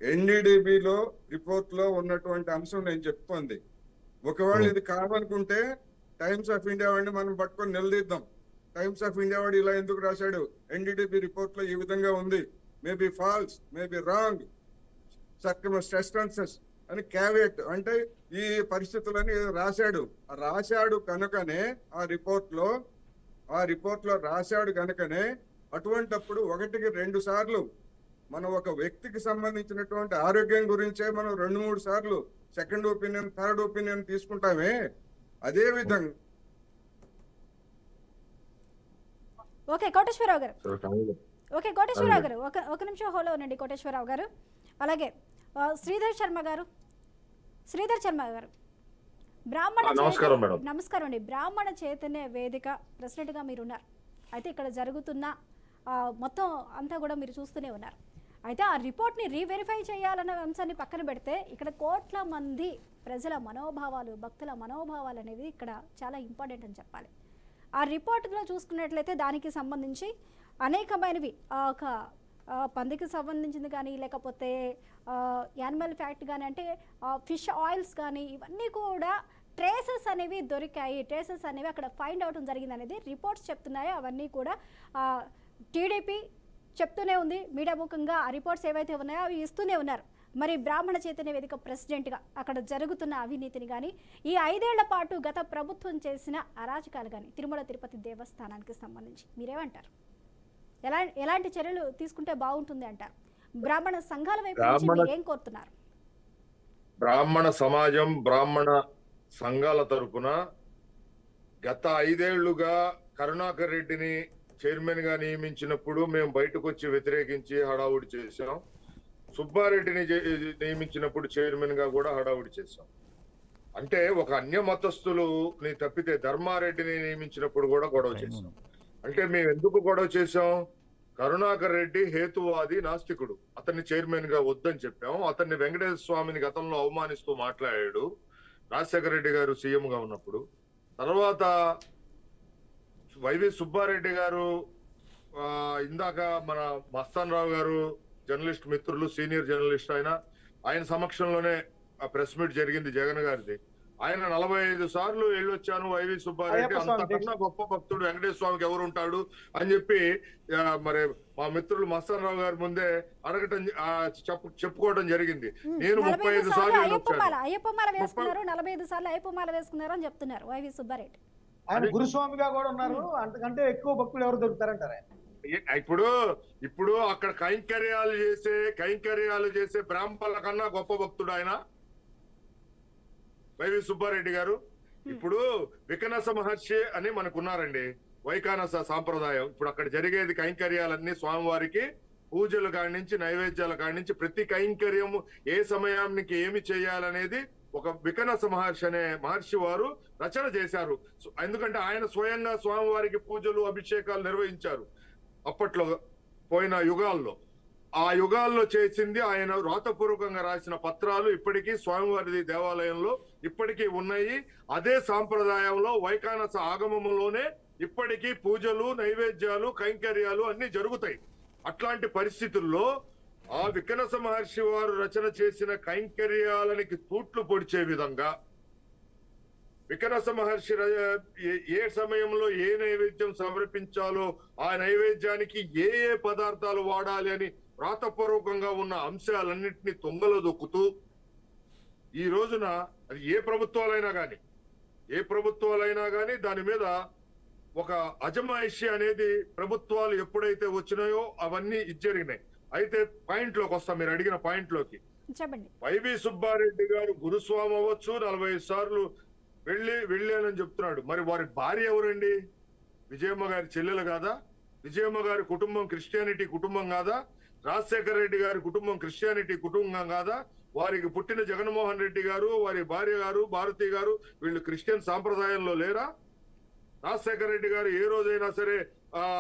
ఎన్డీడీబీలో రిపోర్ట్ లో ఉన్నటువంటి అంశం నేను చెప్తోంది. ఒకవేళ ఇది కాదనుకుంటే టైమ్స్ ఆఫ్ ఇండియా వాడిని మనం పట్టుకొని నిలదీద్దాం. టైమ్స్ ఆఫ్ ఇండియా వాడు ఇలా ఎందుకు రాశాడు, ఎన్డీడీబీ రిపోర్ట్ లో ఈ విధంగా ఉంది, maybe false, maybe wrong circumstances అని క్యావియట్, అంటే ఈ పరిస్థితులని రాశాడు కనుకనే ఆ రిపోర్ట్ లో రాశాడు కనుకనే అటువంటప్పుడు 1కి 2 సార్లు మనం ఒక వ్యక్తికి సంబంధించినటువంటి ఆరోగ్యం గురించే మనం 2-3 సార్లు సెకండ్ ఒపీనియన్, థర్డ్ ఒపీనియన్ తీసుకుంటామే. అదే విధంగా ఓకే కోటేశ్వరరావు గారు ఒక నిమిషం హోలో ఉండండి కోటేశ్వరరావు గారు. అలాగే శ్రీధర్ శర్మ గారు నమస్కారం అండి. బ్రాహ్మణ చైతన్య వేదిక ప్రెసిడెంట్ గా మీరు ఉన్నారు. అయితే ఇక్కడ జరుగుతున్న మొత్తం అంతా కూడా మీరు చూస్తూనే ఉన్నారు. అయితే ఆ రిపోర్ట్ని రీవెరిఫై చేయాలన్న అంశాన్ని పక్కన పెడితే ఇక్కడ కోట్ల మంది ప్రజల మనోభావాలు, భక్తుల మనోభావాలు అనేది ఇక్కడ చాలా ఇంపార్టెంట్ అని చెప్పాలి. ఆ రిపోర్ట్లో చూసుకున్నట్లయితే దానికి సంబంధించి అనేకమైనవి, ఒక పందికి సంబంధించింది కానీ, లేకపోతే యానిమల్ ఫ్యాక్ట్ కానీ, అంటే ఫిష్ ఆయిల్స్ కానీ, ఇవన్నీ కూడా ట్రేసెస్ అనేవి దొరికాయి, ట్రేసెస్ అనేవి అక్కడ ఫైండ్ అవడం జరిగింది అనేది రిపోర్ట్స్ చెప్తున్నాయి. అవన్నీ కూడా టీడీపీ చెప్తూనే ఉంది, మీడియా ముఖంగా ఆ రిపోర్ట్స్ ఏవైతే ఉన్నాయో అవి ఇస్తూనే ఉన్నారు. మరి బ్రాహ్మణ చైతన్య వేదిక ప్రెసిడెంట్గా అక్కడ జరుగుతున్న అవినీతిని కానీ, ఈ 5 ఏళ్ల పాటు గత ప్రభుత్వం చేసిన అరాచకాలు కానీ, తిరుమల తిరుపతి దేవస్థానానికి సంబంధించి మీరేమంటారు? ఎలాంటి చర్యలు తీసుకుంటే బాగుంటుంది అంటారు? బ్రాహ్మణ సంఘాల వైపు నుంచి మీరు ఏం కోరుతున్నారు? బ్రాహ్మణ సమాజం, బ్రాహ్మణ సంఘాల తరపున గత 5 ఏళ్లుగా కరుణాకర్ రెడ్డిని చైర్మన్ గా నియమించినప్పుడు మేము బయటకు వచ్చి వ్యతిరేకించి హడావుడి చేశాం. సుబ్బారెడ్డిని నియమించినప్పుడు చైర్మన్ గా కూడా హడావుడి చేశాం. అంటే ఒక అన్య మతస్థులని తప్పితే ధర్మారెడ్డిని నియమించినప్పుడు కూడా గొడవ చేశాం. అంటే మేము ఎందుకు గొడవ చేశాం? కరుణాకర్ రెడ్డి హేతువాది, నాస్తికుడు, అతన్ని చైర్మన్ గా వద్దని చెప్పాము. అతన్ని వెంకటేశ్వర స్వామిని గతంలో అవమానిస్తూ మాట్లాడాడు రాజశేఖర రెడ్డి గారు సీఎం గా ఉన్నప్పుడు. తర్వాత వైవి సుబ్బారెడ్డి గారు, ఇందాక మన మస్తాన్ రావు గారు జర్నలిస్ట్ మిత్రులు, సీనియర్ జర్నలిస్ట్, ఆయన సమక్షంలోనే ఆ ప్రెస్ మీట్ జరిగింది జగన్ గారిది. ఆయన 45 సార్లు వెళ్ళొచ్చాను, వైవి సుబ్బారెడ్డి అంతకన్నా గొప్ప భక్తుడు వెంకటేశ్వర స్వామికి ఎవరు ఉంటాడు అని చెప్పి మరి మా మిత్రులు మస్తాన్ రావు గారి ముందే అడగటం, చెప్పుకోవడం జరిగింది. నేను 35 సార్లు అయ్యప్పమాల వేసుకున్నారు అని చెప్తున్నారు వైవి సుబ్బారెడ్డి. ఆయన గురుస్వామిగా కూడా ఉన్నారు, అంతకంటే ఎక్కువ భక్తులు ఎవరు దొరుకుతారంటారు. ఇప్పుడు అక్కడ కైంకర్యాలు చేసే బ్రాహ్మణుల కన్నా గొప్ప భక్తుడు ఆయన వైవి సుబ్బారెడ్డి గారు. ఇప్పుడు వికనస మహర్షి అని మనకున్నారండి, వైకానస సాంప్రదాయం. ఇప్పుడు అక్కడ జరిగేది కైంకర్యాలన్నీ స్వామివారికి పూజలు కాడి నుంచి నైవేద్యాల కాడి నుంచి ప్రతి కైంకర్యము ఏ సమయానికి ఏమి చేయాలనేది ఒక వికనస మహర్షి అనే మహర్షి వారు రచన చేశారు. ఎందుకంటే ఆయన స్వయంగా స్వామివారికి పూజలు అభిషేకాలు నిర్వహించారు అప్పట్లో, పోయిన యుగాల్లో. ఆ యుగాల్లో చేసింది ఆయన రాతపూర్వకంగా రాసిన పత్రాలు ఇప్పటికీ స్వామివారి దేవాలయంలో ఇప్పటికీ ఉన్నాయి. అదే సాంప్రదాయంలో వైకానస ఆగమంలోనే ఇప్పటికీ పూజలు, నైవేద్యాలు, కైంకర్యాలు అన్ని జరుగుతాయి. అట్లాంటి పరిస్థితుల్లో ఆ వికనస మహర్షి వారు రచన చేసిన కైంకర్యాలనికి తూట్లు పొడిచే విధంగా వికనస మహర్షి ఏ సమయంలో ఏ నైవేద్యం సమర్పించాలో ఆ నైవేద్యానికి ఏ పదార్థాలు వాడాలి అని వ్రాతపూర్వకంగా ఉన్న అంశాలన్నింటినీ తొంగలో దొక్కుతూ ఈ రోజున అది ఏ ప్రభుత్వాలైనా కానీ దాని మీద ఒక అజమాయిషి అనేది ప్రభుత్వాలు ఎప్పుడైతే వచ్చినాయో అవన్నీ జరిగినాయి. అయితే పాయింట్లోకి వస్తాం, మీరు అడిగిన పాయింట్లోకి. చెప్పండి. వైవి సుబ్బారెడ్డి గారు గురుస్వామి అవ్వచ్చు, 45 సార్లు వెళ్ళానని చెప్తున్నాడు. మరి వారి భార్య ఎవరండి? విజయమ్మ గారి చెల్లెలు కాదా? విజయమ్మ గారి కుటుంబం క్రిస్టియానిటీ కుటుంబం కాదా? రాజశేఖర రెడ్డి గారి కుటుంబం క్రిస్టియానిటీ కుటుంబం కాదా? వారికి పుట్టిన జగన్మోహన్ రెడ్డి గారు, వారి భార్య గారు భారతి గారు వీళ్ళు క్రిస్టియన్ సాంప్రదాయంలో లేరా? రాజశేఖర రెడ్డి గారు ఏ రోజైనా సరే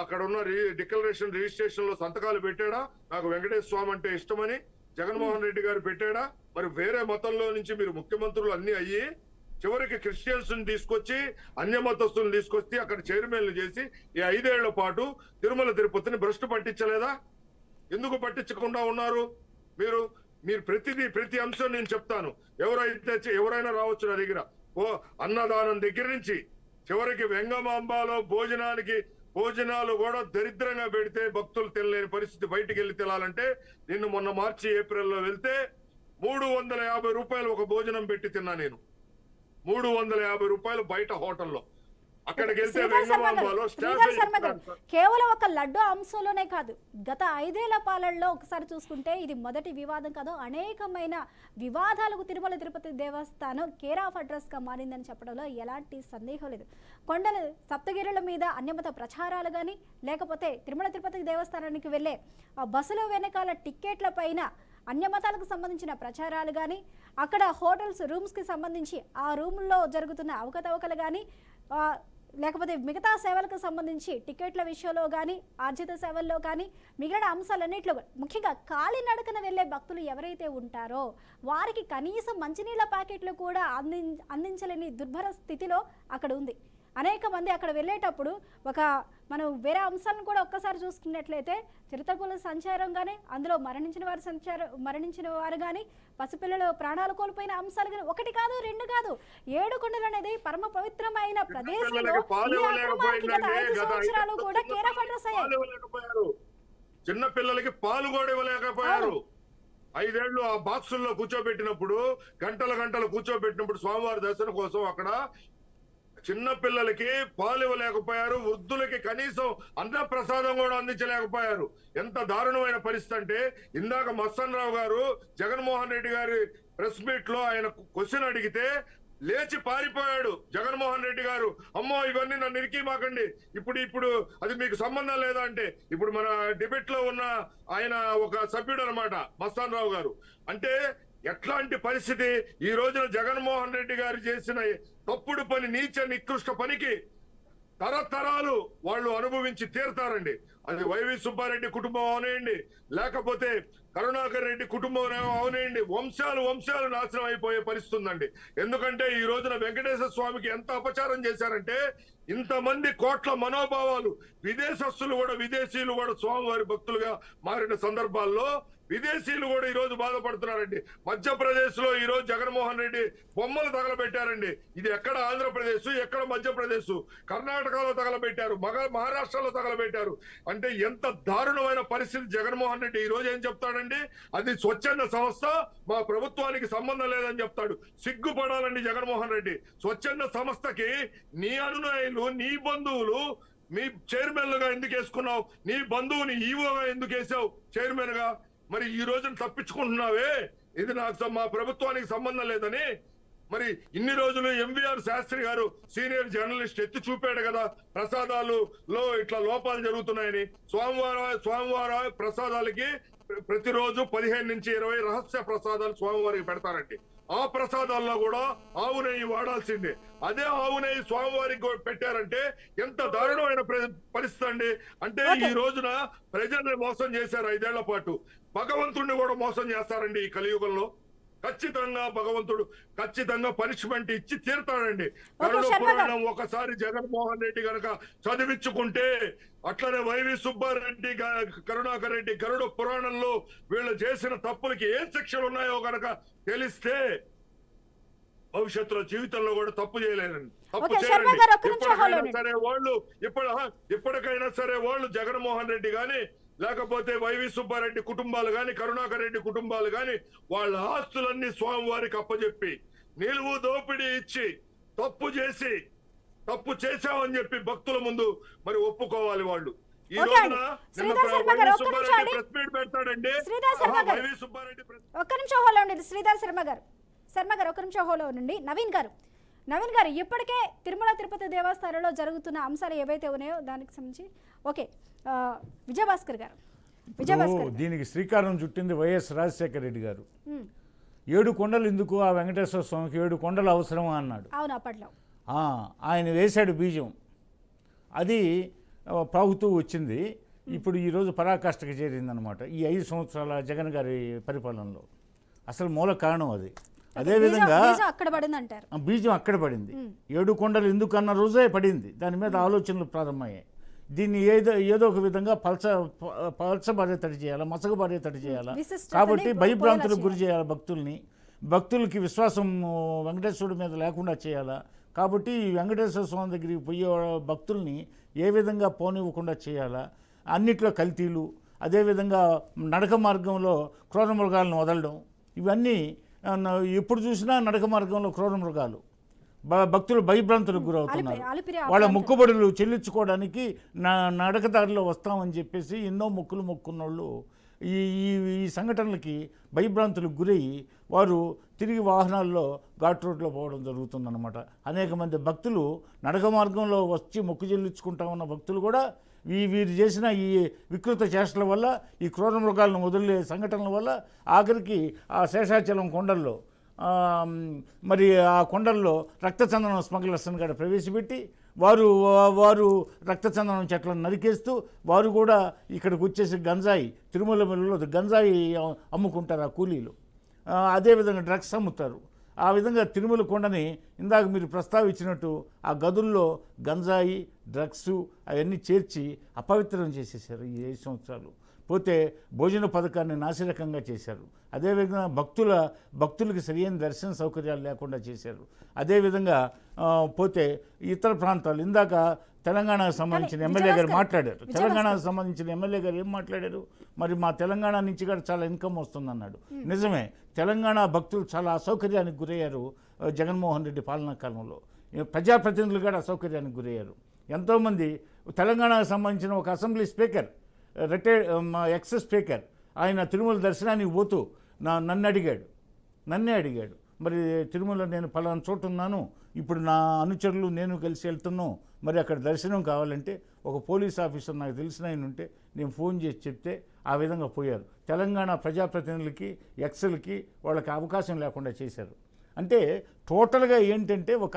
అక్కడ ఉన్న డిక్లరేషన్ రిజిస్ట్రేషన్ లో సంతకాలు పెట్టాడా? నాకు వెంకటేశ్వర స్వామి అంటే ఇష్టమని జగన్మోహన్ రెడ్డి గారు పెట్టాడా? మరి వేరే మతంలో నుంచి మీరు ముఖ్యమంత్రులు అన్ని అయ్యి చివరికి క్రిస్టియన్స్ ని తీసుకొచ్చి అన్య మతస్థులను తీసుకొచ్చి అక్కడ చైర్మన్లు చేసి ఈ 5 ఏళ్ల పాటు తిరుమల తిరుపతిని భ్రష్టు పట్టించలేదా? ఎందుకు పట్టించకుండా ఉన్నారు? మీరు ప్రతి అంశం నేను చెప్తాను. ఎవరైనా రావచ్చు నా దగ్గర. అన్నదానం దగ్గర నుంచి చివరికి వెంగమాంబాలో భోజనాలు కూడా దరిద్రంగా పెడితే భక్తులు తినలేని పరిస్థితి, బయటికి వెళ్ళి తినాలంటే మొన్న మార్చి ఏప్రిల్లో వెళ్తే 350 రూపాయలు ఒక భోజనం పెట్టి తిన్నా నేను. 350 రూపాయలు బయట హోటల్లో. అక్కడికి వెళ్తే కేవలం ఒక లడ్డు అంశంలోనే కాదు, గత 5 ఏళ్ల పాలనలో ఒకసారి చూసుకుంటే ఇది మొదటి వివాదం కాదు, అనేకమైన వివాదాలకు తిరుమల తిరుపతి దేవస్థానం కేర్ ఆఫ్ అడ్రస్ గా మారిందని చెప్పడంలో ఎలాంటి సందేహం లేదు. కొండల సప్తగిరుల మీద అన్యమత ప్రచారాలు కానీ, లేకపోతే తిరుమల తిరుపతి దేవస్థానానికి వెళ్లే బస్సుల వెనకాల టిక్కెట్ల పైన అన్యమతాలకు సంబంధించిన ప్రచారాలు కానీ, అక్కడ హోటల్స్ రూమ్స్కి సంబంధించి ఆ రూమ్లో జరుగుతున్న అవకతవకలు కానీ, లేకపోతే మిగతా సేవలకు సంబంధించి టికెట్ల విషయంలో కానీ, ఆర్జిత సేవల్లో కానీ, మిగిలిన అంశాలన్నింటిలో ముఖ్యంగా కాలినడకన వెళ్ళే భక్తులు ఎవరైతే ఉంటారో వారికి కనీసం మంచినీళ్ళ ప్యాకెట్లు కూడా అందించలేని దుర్భర స్థితిలో అక్కడ ఉంది. అనేక మంది అక్కడ వెళ్ళేటప్పుడు మనం వేరే అంశాలను కూడా ఒక్కసారి చూసుకున్నట్లయితే చిరుతపుల సంచారం కానీ, అందులో మరణించిన వారు కానీ, పసిపిల్లలు ప్రాణాలు కోల్పోయిన అంశాలు కానీ 1 కాదు 2 కాదు 7 కొండలు అనేది పరమ పవిత్రమైన ప్రదేశంలో గత 5 సంవత్సరాలు కూడా కేర్ ఆఫ్ అడ్రస్ అయ్యాయి. చిన్న పిల్లలకి పాలు కూడా ఇవ్వలేకపోయారు. 5 ఏళ్లు ఆ బాక్సుల్లో కూర్చోబెట్టినప్పుడు గంటలు కూర్చోబెట్టినప్పుడు స్వామివారి దర్శనం కోసం అక్కడ చిన్న పిల్లలకి పాలు ఇవ్వలేకపోయారు. వృద్ధులకి కనీసం అన్న ప్రసాదం కూడా అందించలేకపోయారు. ఎంత దారుణమైన పరిస్థితి అంటే, ఇందాక మస్తాన్ రావు గారు జగన్మోహన్ రెడ్డి గారి ప్రెస్ మీట్ లో ఆయన క్వశ్చన్ అడిగితే లేచి పారిపోయాడు జగన్మోహన్ రెడ్డి గారు. అమ్మో ఇవన్నీ నన్ను ఇరికిమాకండి, ఇప్పుడు అది మీకు సంబంధం లేదా అంటే, ఇప్పుడు మన డిబేట్ లో ఉన్న ఆయన ఒక సభ్యుడు అన్నమాట మస్తాన్ రావు గారు. అంటే ఎట్లాంటి పరిస్థితి ఈ రోజున జగన్మోహన్ రెడ్డి గారు చేసిన తప్పుడు పని, నీచ నికృష్ట పనికి తరతరాలు వాళ్ళు అనుభవించి తీరుతారండి. అది వైవి సుబ్బారెడ్డి కుటుంబం అవనేయండి, లేకపోతే కరుణాకర్ రెడ్డి కుటుంబం అవనేయండి, వంశాలు నాశనం అయిపోయే పరిస్థితి ఉందండి. ఎందుకంటే ఈ రోజున వెంకటేశ్వర స్వామికి ఎంత అపచారం చేశారంటే, ఇంతమంది కోట్ల మనోభావాలు విదేశీయులు కూడా స్వామివారి భక్తులుగా మారిన సందర్భాల్లో విదేశీయులు కూడా ఈ రోజు బాధపడుతున్నారండి. మధ్యప్రదేశ్ లో ఈ రోజు జగన్మోహన్ రెడ్డి బొమ్మలు తగలబెట్టారండి. ఇది ఎక్కడ ఆంధ్రప్రదేశ్, ఎక్కడ మధ్యప్రదేశ్, కర్ణాటకలో తగలబెట్టారు, మహారాష్ట్రలో తగలబెట్టారు. అంటే ఎంత దారుణమైన పరిస్థితి. జగన్మోహన్ రెడ్డి ఈ రోజు ఏం చెప్తాడండి, అది స్వచ్ఛంద సంస్థ, మా ప్రభుత్వానికి సంబంధం లేదని చెప్తాడు. సిగ్గుపడాలండి జగన్మోహన్ రెడ్డి. స్వచ్ఛంద సంస్థకి నీ అనుయాయులు, నీ బంధువులు మీ చైర్మన్లుగా ఎందుకు వేసుకున్నావు? నీ బంధువుని ఈవోగా ఎందుకు వేసావు చైర్మన్ గా? మరి ఈ రోజున తప్పించుకుంటున్నావే, ఇది నాకు మా ప్రభుత్వానికి సంబంధం లేదని. మరి ఇన్ని రోజులు ఎంవీఆర్ శాస్త్రి గారు సీనియర్ జర్నలిస్ట్ ఎత్తి చూపాడు కదా, ప్రసాదాలలో ఇట్లా లోపాలు జరుగుతున్నాయని. స్వామివారి ప్రసాదాలకి ప్రతిరోజు 15 నుంచి 20 రహస్య ప్రసాదాలు స్వామివారికి పెడతారండి. ఆ ప్రసాదాల్లో కూడా ఆవు నెయ్యి వాడాల్సిందే. అదే ఆవు నెయ్యి స్వామివారికి పెట్టారంటే ఎంత దారుణమైన పరిస్థితి అండి. అంటే ఈ రోజున ప్రజల్ని మోసం చేశారు 5 ఏళ్ల పాటు. భగవంతుడిని కూడా మోసం చేస్తారండి ఈ కలియుగంలో. ఖచ్చితంగా భగవంతుడు పనిష్మెంట్ ఇచ్చి తీరుతాడండి. గరుడ పురాణం ఒకసారి జగన్మోహన్ రెడ్డి గనక చదివించుకుంటే, అట్లనే వైవి సుబ్బారెడ్డి, కరుణాకర్ రెడ్డి గరుడ పురాణంలో వీళ్ళు చేసిన తప్పులకి ఏ శిక్షలు ఉన్నాయో గనక తెలిస్తే భవిష్యత్తులో జీవితంలో కూడా తప్పు చేయలేరండి. తప్పు చేయండి. ఎప్పటికైనా సరే వాళ్ళు జగన్మోహన్ రెడ్డి గాని లేకపోతే వైవి సుబ్బారెడ్డి కుటుంబాలు గాని, కరుణాకర్ రెడ్డి కుటుంబాలు గాని వాళ్ళ ఆస్తులన్నీ స్వామివారికి అప్పచెప్పి నిలువు దోపిడీ ఇచ్చి తప్పు చేశామని చెప్పి భక్తుల ముందు మరి ఒప్పుకోవాలి వాళ్ళు. ఈ రోజున ప్రెస్ మీట్ పెడతాడండి వైవి సుబ్బారెడ్డి. ఒక్క నిమిషం హోలో ఉండండి శ్రీధర్ శర్మ గారు ఒక్క నిమిషం హోలో ఉండండి. నవీన్ గారు ఇప్పటికే తిరుమల తిరుపతి దేవస్థానంలో జరుగుతున్న అంశాలు ఏవైతే ఉన్నాయో దానికి సంబంధించి ఓకే విజయభాస్కర్ గారు దీనికి శ్రీకారం చుట్టింది వైఎస్ రాజశేఖర రెడ్డి గారు. 7 కొండలు ఎందుకు, ఆ వెంకటేశ్వర స్వామికి 7 కొండలు అవసరమా అన్నాడు. అవును, అప్పట్లో ఆయన వేశాడు బీజం, అది పాగుతూ వచ్చింది. ఇప్పుడు ఈరోజు పరాకాష్ఠకి చేరిందనమాట ఈ 5 సంవత్సరాల జగన్ గారి పరిపాలనలో. అసలు మూల కారణం అది. అదేవిధంగా బీజం అక్కడ పడింది. 7 కొండలు ఎందుకు అన్న రోజే పడింది. దాని మీద ఆలోచనలు ప్రారంభమయ్యాయి. దీన్ని ఏదో ఒక విధంగా పలచబడేటట్టు చేయాలా, మసకబడేటట్టు చేయాలా, కాబట్టి భయభ్రాంతులకు గురి చేయాలి భక్తులకి విశ్వాసం వెంకటేశ్వరుడి మీద లేకుండా చేయాలా. కాబట్టి ఈ వెంకటేశ్వర స్వామి దగ్గరికి పోయే భక్తుల్ని ఏ విధంగా పోనివ్వకుండా చేయాలా, అన్నిట్లో కల్తీలు, అదేవిధంగా నడక మార్గంలో క్రూర మృగాలను వదలడం, ఇవన్నీ ఎప్పుడు చూసినా నడక మార్గంలో క్రూర మృగాలు, భక్తులు భయభ్రాంతులకు గురవుతున్నారు. వాళ్ళ మొక్కుబడులు చెల్లించుకోవడానికి నడకదారిలో వస్తామని చెప్పేసి ఎన్నో మొక్కులు మొక్కున్నోళ్ళు ఈ సంఘటనలకి భయభ్రాంతులకు గురయ్యి వారు తిరిగి వాహనాల్లో ఘాట్ రోడ్లో పోవడం జరుగుతుందన్నమాట. అనేక మంది భక్తులు నడక మార్గంలో వచ్చి మొక్కు చెల్లించుకుంటా ఉన్న భక్తులు కూడా వీరు చేసిన ఈ వికృత చేష్టల వల్ల, ఈ క్రూర మృగాలను వదిలే సంఘటనల వల్ల ఆఖరికి ఆ శేషాచలం కొండల్లో మరి ఆ కొండల్లో రక్తచందనం స్మగ్లర్స్ని కూడా ప్రవేశపెట్టి వారు రక్తచందనం చెట్లను నరికేస్తూ వారు కూడా ఇక్కడికి వచ్చేసి గంజాయి, తిరుమల మెల్లలో గంజాయి అమ్ముకుంటారు ఆ కూలీలు. అదేవిధంగా డ్రగ్స్ అమ్ముతారు. ఆ విధంగా తిరుమల కొండని ఇందాక మీరు ప్రస్తావించినట్టు ఆ గదుల్లో గంజాయి, డ్రగ్స్ అవన్నీ చేర్చి అపవిత్రం చేసేసారు ఈ 5 సంవత్సరాలు. పోతే భోజన పథకాన్ని నాసిరకంగా చేశారు. అదేవిధంగా భక్తులకి సరైన దర్శన సౌకర్యాలు లేకుండా చేశారు. అదేవిధంగా పోతే ఇతర ప్రాంతాలు, ఇందాక తెలంగాణకు సంబంధించిన ఎమ్మెల్యే గారు మాట్లాడారు. తెలంగాణకు సంబంధించిన ఎమ్మెల్యే గారు ఏం మాట్లాడారు, మరి మా తెలంగాణ నుంచి కూడా చాలా ఇన్కమ్ వస్తుందన్నాడు. నిజమే, తెలంగాణ భక్తులు చాలా అసౌకర్యానికి గురయ్యారు జగన్మోహన్ రెడ్డి పాలనా కాలంలో. ప్రజాప్రతినిధులు కూడా అసౌకర్యానికి గురయ్యారు. ఎంతోమంది తెలంగాణకు సంబంధించిన ఒక అసెంబ్లీ స్పీకర్, ఎక్స్ స్పీకర్, ఆయన తిరుమల దర్శనానికి పోతూ నన్నే అడిగాడు మరి తిరుమల నేను పలానా చోటు ఉన్నాను, ఇప్పుడు నా అనుచరులు నేను కలిసి వెళ్తున్నాం, మరి అక్కడ దర్శనం కావాలంటే ఒక పోలీస్ ఆఫీసర్ నాకు తెలిసిన ఆయన ఉంటే నేను ఫోన్ చేసి చెప్తే ఆ విధంగా పోయారు. తెలంగాణ ప్రజాప్రతినిధులకి, ఎక్స్లకి వాళ్ళకి అవకాశం లేకుండా చేశారు. అంటే టోటల్గా ఏంటంటే ఒక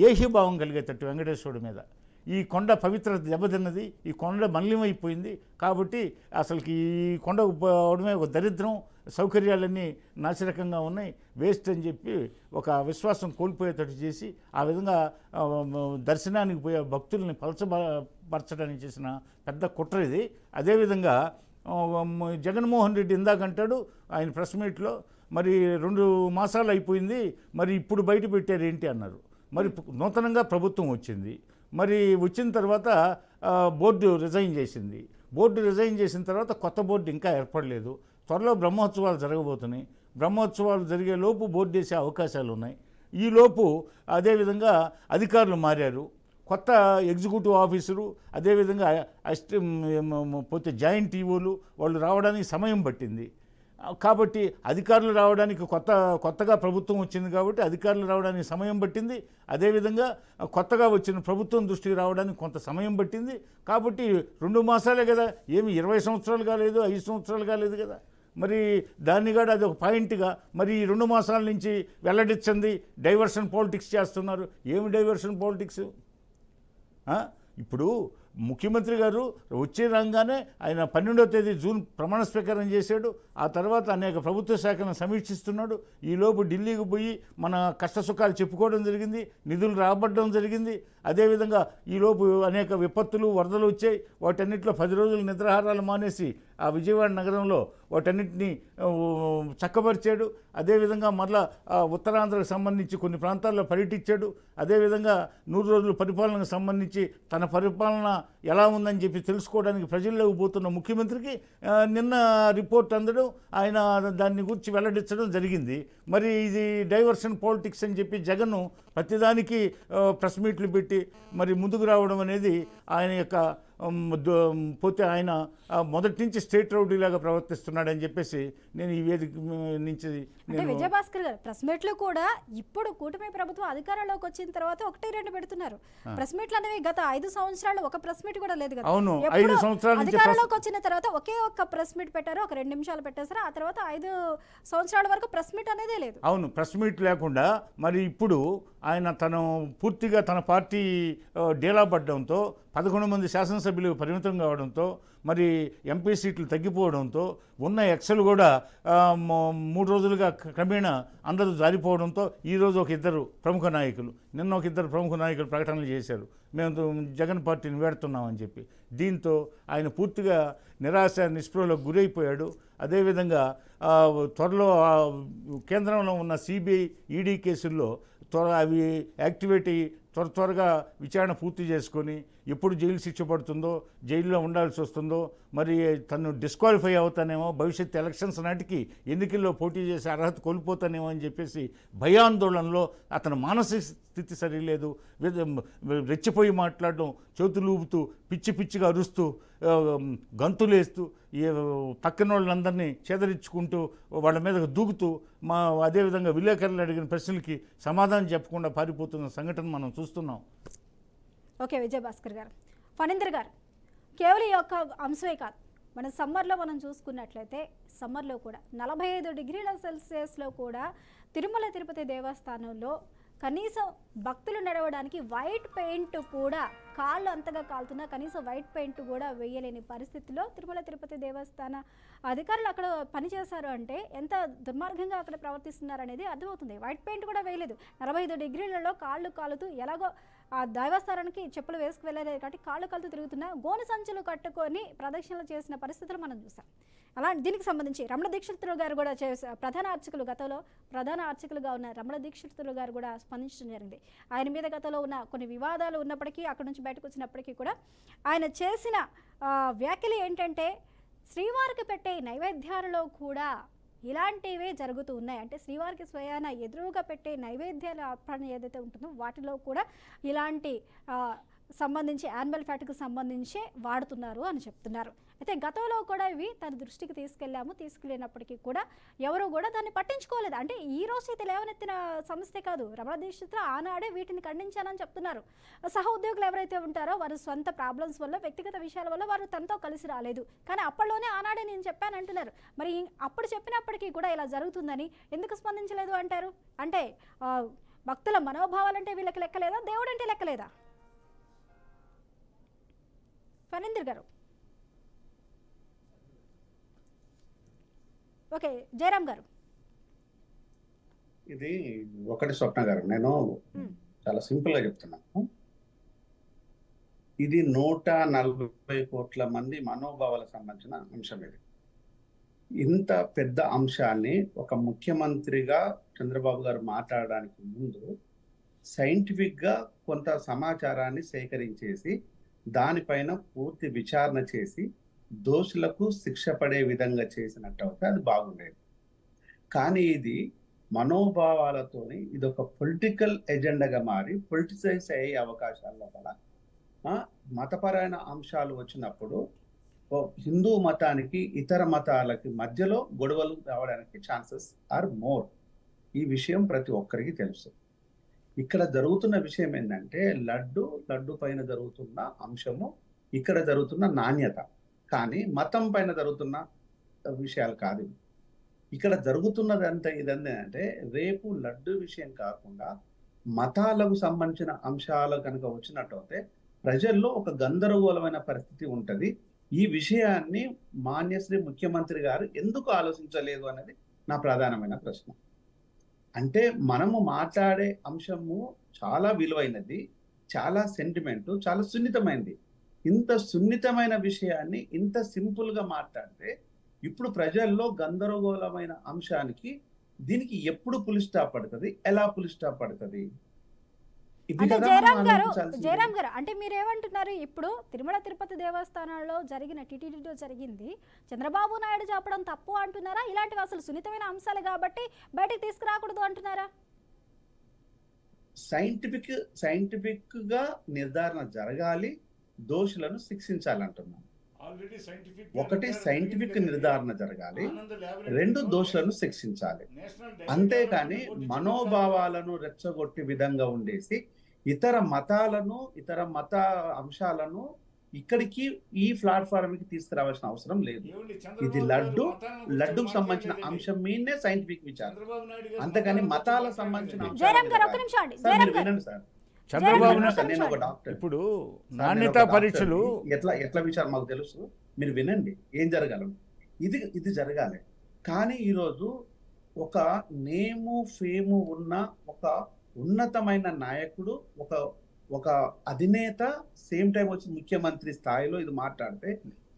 ఏహీభావం కలిగేటట్టు వెంకటేశ్వరుడి మీద ఈ కొండ పవిత్రత దెబ్బతిన్నది, ఈ కొండ మలినమైపోయింది. కాబట్టి అసలుకి ఈ కొండకు పోవడమే ఒక దరిద్రం, సౌకర్యాలన్నీ నాసిరకంగా ఉన్నాయి, వేస్ట్ అని చెప్పి ఒక విశ్వాసం కోల్పోయేటట్టు చేసి ఆ విధంగా దర్శనానికి పోయే భక్తుల్ని పలచపరచడానికి చేసిన పెద్ద కుట్ర ఇది. అదేవిధంగా జగన్మోహన్ రెడ్డి ఇందాకంటాడు ఆయన ప్రెస్ మీట్లో, మరి 2 మాసాలు అయిపోయింది, మరి ఇప్పుడు బయట పెట్టారు ఏంటి అన్నారు. మరి నూతనంగా ప్రభుత్వం వచ్చింది, మరి వచ్చిన తర్వాత బోర్డు రిజైన్ చేసింది. బోర్డు రిజైన్ చేసిన తర్వాత కొత్త బోర్డు ఇంకా ఏర్పడలేదు. త్వరలో బ్రహ్మోత్సవాలు జరగబోతున్నాయి. బ్రహ్మోత్సవాలు జరిగే లోపు బోర్డు వేసే అవకాశాలు ఉన్నాయి. ఈలోపు అదేవిధంగా అధికారులు మారారు, కొత్త ఎగ్జిక్యూటివ్ ఆఫీసరు, అదేవిధంగా పోతే జాయింట్ ఈవోలు వాళ్ళు రావడానికి సమయం పట్టింది. కాబట్టి అధికారులు రావడానికి కొత్తగా ప్రభుత్వం వచ్చింది కాబట్టి అధికారులు రావడానికి సమయం పట్టింది. అదేవిధంగా కొత్తగా వచ్చిన ప్రభుత్వం దృష్టికి రావడానికి కొంత సమయం పట్టింది. కాబట్టి 2 మాసాలే కదా, ఏమి 20 సంవత్సరాలు కాలేదు, 5 సంవత్సరాలు కాలేదు కదా. మరి దాన్ని కూడా అది ఒక పాయింట్గా మరి ఈ 2 మాసాల నుంచి వెల్లడించింది డైవర్షన్ పాలిటిక్స్ చేస్తున్నారు. ఏమి డైవర్షన్ పాలిటిక్స్? ఇప్పుడు ముఖ్యమంత్రి గారు వచ్చే రాగానే ఆయన 12వ తేదీ జూన్ ప్రమాణ స్వీకారం చేశాడు. ఆ తర్వాత అనేక ప్రభుత్వ శాఖలను సమీక్షిస్తున్నాడు. ఈలోపు ఢిల్లీకి పోయి మన కష్టసుఖాలు చెప్పుకోవడం జరిగింది, నిధులు రాబట్టడం జరిగింది. అదేవిధంగా ఈలోపు అనేక విపత్తులు, వరదలు వచ్చాయి. వాటన్నిటిలో 10 రోజులు నిద్రాహారాలు మానేసి ఆ విజయవాడ నగరంలో వాటన్నిటినీ చక్కబరిచాడు. అదేవిధంగా మరలా ఉత్తరాంధ్రకు సంబంధించి కొన్ని ప్రాంతాల్లో పర్యటించాడు. అదేవిధంగా 100 రోజుల పరిపాలనకు సంబంధించి తన పరిపాలన ఎలా ఉందని చెప్పి తెలుసుకోవడానికి ప్రజల్లోకి పోతున్న ముఖ్యమంత్రికి నిన్న రిపోర్ట్ అందడం, ఆయన దాన్ని గురించి వెల్లడించడం జరిగింది. మరి ఇది డైవర్షన్ పాలిటిక్స్ అని చెప్పి జగన్ ప్రతిదానికి ప్రెస్ మీట్లు పెట్టి మరి ముందుకు రావడం అనేది ఆయన యొక్క పోతే ఆయన మొదటి నుంచి స్టేట్ రౌడీలాగా ప్రవర్తిస్తున్నాడని చెప్పేసి నేను ఈ వేదిక నుంచి అంటే విజయభాస్కర్ గారు ప్రెస్ మీట్లు కూడా ఇప్పుడు కూటమి ప్రభుత్వం అధికారంలోకి వచ్చిన తర్వాత 1-2 పెడుతున్నారు. ప్రెస్ మీట్లు అనేవి గత 5 సంవత్సరాలు ఒక ప్రెస్ మీట్ కూడా లేదు కదా. అవును, 5 సంవత్సరాల నుంచి అధికారంలోకి వచ్చిన తర్వాత ఒకే ఒక్క ప్రెస్ మీట్ పెట్టారు, ఒక 2 నిమిషాలు పెట్టేశారు. ఆ తర్వాత 5 సంవత్సరాల వరకు ప్రెస్ మీట్ అనేదే లేదు. అవును, ప్రెస్ మీట్ లేకుండా మరి ఇప్పుడు ఆయన తను పూర్తిగా తన పార్టీ డేలా పడడంతో 11 మంది శాసనసభ్యులు పరిమితం కావడంతో మరి ఎంపీ సీట్లు తగ్గిపోవడంతో ఉన్న ఎక్సెల్ కూడా 3 రోజులుగా క్రమేణా అందరూ జారిపోవడంతో ఈరోజు ఒక 2 ప్రముఖ నాయకులు, నిన్న ఒక 2 ప్రముఖ నాయకులు ప్రకటనలు చేశారు, మేము జగన్ పార్టీని వేడుతున్నామని చెప్పి. దీంతో ఆయన పూర్తిగా నిరాశ నిస్పృహలకు గురైపోయాడు. అదేవిధంగా త్వరలో కేంద్రంలో ఉన్న సిబిఐ ఈడీ కేసుల్లో అవి యాక్టివేట్ అయ్యి త్వరగా విచారణ పూర్తి చేసుకొని ఎప్పుడు జైలు శిక్ష పడుతుందో, జైల్లో ఉండాల్సి వస్తుందో, మరి తను డిస్క్వాలిఫై అవుతానేమో, భవిష్యత్ ఎలక్షన్స్ నాటికి ఎన్నికల్లో పోటీ చేసే అర్హత కోల్పోతానేమో అని చెప్పేసి భయాందోళనలో అతని మానసిక స్థితి సరిలేదు. రెచ్చిపోయి మాట్లాడడం, చేతులు ఊపుతూ పిచ్చిగా అరుస్తూ గంతులేస్తూ పక్కన వాళ్ళందరినీ చేదరించుకుంటూ వాళ్ళ మీద దూకుతూ అదేవిధంగా విలేకరులు అడిగిన ప్రశ్నలకి సమాధానం చెప్పకుండా పారిపోతున్న సంఘటన మనం చూస్తున్నాం. ఓకే విజయభాస్కర్ గారు. ఫణీందర్ గారు, కేవలం ఈ యొక్క అంశమే కాదు, మన సమ్మర్లో మనం చూసుకున్నట్లయితే సమ్మర్లో కూడా 45 డిగ్రీల సెల్సియస్లో కూడా తిరుమల తిరుపతి దేవస్థానంలో కనీసం భక్తులు నడవడానికి వైట్ పెయింట్ కూడా, కాళ్ళు అంతగా కాలుతున్నా కనీసం వైట్ పెయింట్ కూడా వేయలేని పరిస్థితిలో తిరుమల తిరుపతి దేవస్థాన అధికారులు అక్కడ పనిచేశారు అంటే ఎంత దుర్మార్గంగా అక్కడ ప్రవర్తిస్తున్నారు అనేది అర్థమవుతుంది. వైట్ పెయింట్ కూడా వేయలేదు. 45 డిగ్రీలలో కాళ్ళు కాలుతూ ఎలాగో ఆ దేవస్థానానికి చెప్పులు వేసుకు వెళ్ళలేదు కాబట్టి కాళ్ళు కాలుతూ తిరుగుతున్న గోనె సంచులు కట్టుకొని ప్రదక్షిణలు చేసిన పరిస్థితులు మనం చూసాం. అలా దీనికి సంబంధించి రమణ దీక్షితులు గారు కూడా ప్రధాన అర్చకులు, గతంలో ప్రధాన అర్చకులుగా ఉన్న రమణ దీక్షితులు గారు కూడా స్పందించడం జరిగింది. ఆయన మీద గతంలో ఉన్న కొన్ని వివాదాలు ఉన్నప్పటికీ, అక్కడ నుంచి బయటకు వచ్చినప్పటికీ కూడా ఆయన చేసిన వ్యాఖ్యలు ఏంటంటే శ్రీవారికి పెట్టే నైవేద్యాలలో కూడా ఇలాంటివే జరుగుతూ ఉన్నాయి. అంటే శ్రీవారికి స్వయాన ఎదురుగా పెట్టే నైవేద్యాల అర్పణ ఏదైతే ఉంటుందో వాటిలో కూడా ఇలాంటి సంబంధించి యానిమల్ ఫ్యాట్కి సంబంధించి వాడుతున్నారు అని చెప్తున్నారు. అయితే గతంలో కూడా ఇవి తన దృష్టికి తీసుకెళ్ళినప్పటికీ కూడా ఎవరు కూడా దాన్ని పట్టించుకోలేదు. అంటే ఈ రోజు ఇది లేవనెత్తిన సమస్య కాదు. రమణ దీక్షితులు ఆనాడే వీటిని ఖండించానని చెప్తున్నారు. సహ ఉద్యోగులు ఎవరైతే ఉంటారో వారి సొంత ప్రాబ్లమ్స్ వల్ల, వ్యక్తిగత విషయాల వల్ల వారు తనతో కలిసి రాలేదు, కానీ అప్పట్లోనే ఆనాడే నేను చెప్పాను అంటున్నారు. మరి అప్పుడు చెప్పినప్పటికీ కూడా ఇలా జరుగుతుందని ఎందుకు స్పందించలేదు అంటారు? అంటే భక్తుల మనోభావాలంటే వీళ్ళకి లెక్కలేదా? దేవుడు అంటే లెక్కలేదా? ఫణీందర్ గారు. ఓకే, జయరామ్ గారు. ఇది ఒకటి స్వప్న గారు, నేను చాలా సింపుల్ గా చెప్తున్నాను. ఇది 140 కోట్ల మంది మనోభావాలకు సంబంధించిన అంశం. ఇది ఇంత పెద్ద అంశాన్ని ఒక ముఖ్యమంత్రిగా చంద్రబాబు గారు మాట్లాడడానికి ముందు సైంటిఫిక్ గా కొంత సమాచారాన్ని సేకరించేసి దానిపైన పూర్తి విచారణ చేసి దోషులకు శిక్ష పడే విధంగా చేసినట్టయితే అది బాగుండేది. కానీ ఇది మనోభావాలతోని ఇది ఒక పొలిటికల్ ఎజెండాగా మారి పొలిటిసైజ్ అయ్యే అవకాశాల వల్ల మతపరమైన అంశాలు వచ్చినప్పుడు హిందూ మతానికి ఇతర మతాలకి మధ్యలో గొడవలు రావడానికి ఛాన్సెస్ ఆర్ మోర్. ఈ విషయం ప్రతి ఒక్కరికి తెలుసు. ఇక్కడ జరుగుతున్న విషయం ఏంటంటే లడ్డు పైన జరుగుతున్న అంశము, ఇక్కడ జరుగుతున్న నాణ్యత, కానీ మతం పైన జరుగుతున్న విషయాలు కాదు. ఇక్కడ జరుగుతున్నది అంతా ఇదంటే రేపు లడ్డు విషయం కాకుండా మతాలకు సంబంధించిన అంశాలు కనుక వచ్చినట్టయితే ప్రజల్లో ఒక గందరగోళమైన పరిస్థితి ఉంటుంది. ఈ విషయాన్ని మాన్యశ్రీ ముఖ్యమంత్రి గారు ఎందుకు ఆలోచించలేదు అనేది నా ప్రధానమైన ప్రశ్న. అంటే మనము మాట్లాడే అంశము చాలా విలువైనది, చాలా సెంటిమెంట్, చాలా సున్నితమైనది. ఇంత సున్నితమైన విషయాన్ని ఇంత సింపుల్ గా మాట్లాడితే ఇప్పుడు ప్రజల్లో గందరగోళమైన అంశానికి దీనికి ఎప్పుడు పులి స్టాప్ పడుతుంది, ఎలా పులి స్టాప్ పడుతుంది? ఇది అంటే కదా జయరాం మనం గారు ఆలోచించాల్సింది. అంటే మీరేమంటున్నారు ఇప్పుడు తిరుమల తిరుపతి దేవస్థానాల్లో జరిగిన టీటీడీలో జరిగింది చంద్రబాబు నాయుడు చెప్పడం తప్పు అంటున్నారా, ఇలాంటివి అసలు సున్నితమైన అంశాలు కాబట్టి బయటకు తీసుకురాకూడదు అంటున్నారా? సైంటిఫిక్ గా నిర్ధారణ జరగాలి, దోషులను శిక్షించాలంటున్నాం. ఒకటి సైంటిఫిక్ నిర్ధారణ జరగాలి, రెండు దోషులను శిక్షించాలి. అంతేకాని మనోభావాలను రెచ్చగొట్టి విధంగా ఉండేసి ఇతర మత అంశాలను ఇక్కడికి ఈ ప్లాట్ఫామ్ కి తీసుకురావాల్సిన అవసరం లేదు. ఇది లడ్డుకు సంబంధించిన అంశం మీదే సైంటిఫిక్ విచారణ, అంతేకాని మతాలకు సంబంధించిన వినండి సార్. చంద్రబాబు నేను ఒక డాక్టర్, ఇప్పుడు నాణ్యతా పరీక్షలు ఎట్లా విచారణ మాకు తెలుసు, మీరు వినండి ఏం జరగాలి. ఇది జరగాలి. కానీ ఈరోజు ఒక నేము ఫేము ఉన్న ఒక ఉన్నతమైన నాయకుడు, ఒక అధినేత, సేమ్ టైం వచ్చి ముఖ్యమంత్రి స్థాయిలో ఇది మాట్లాడితే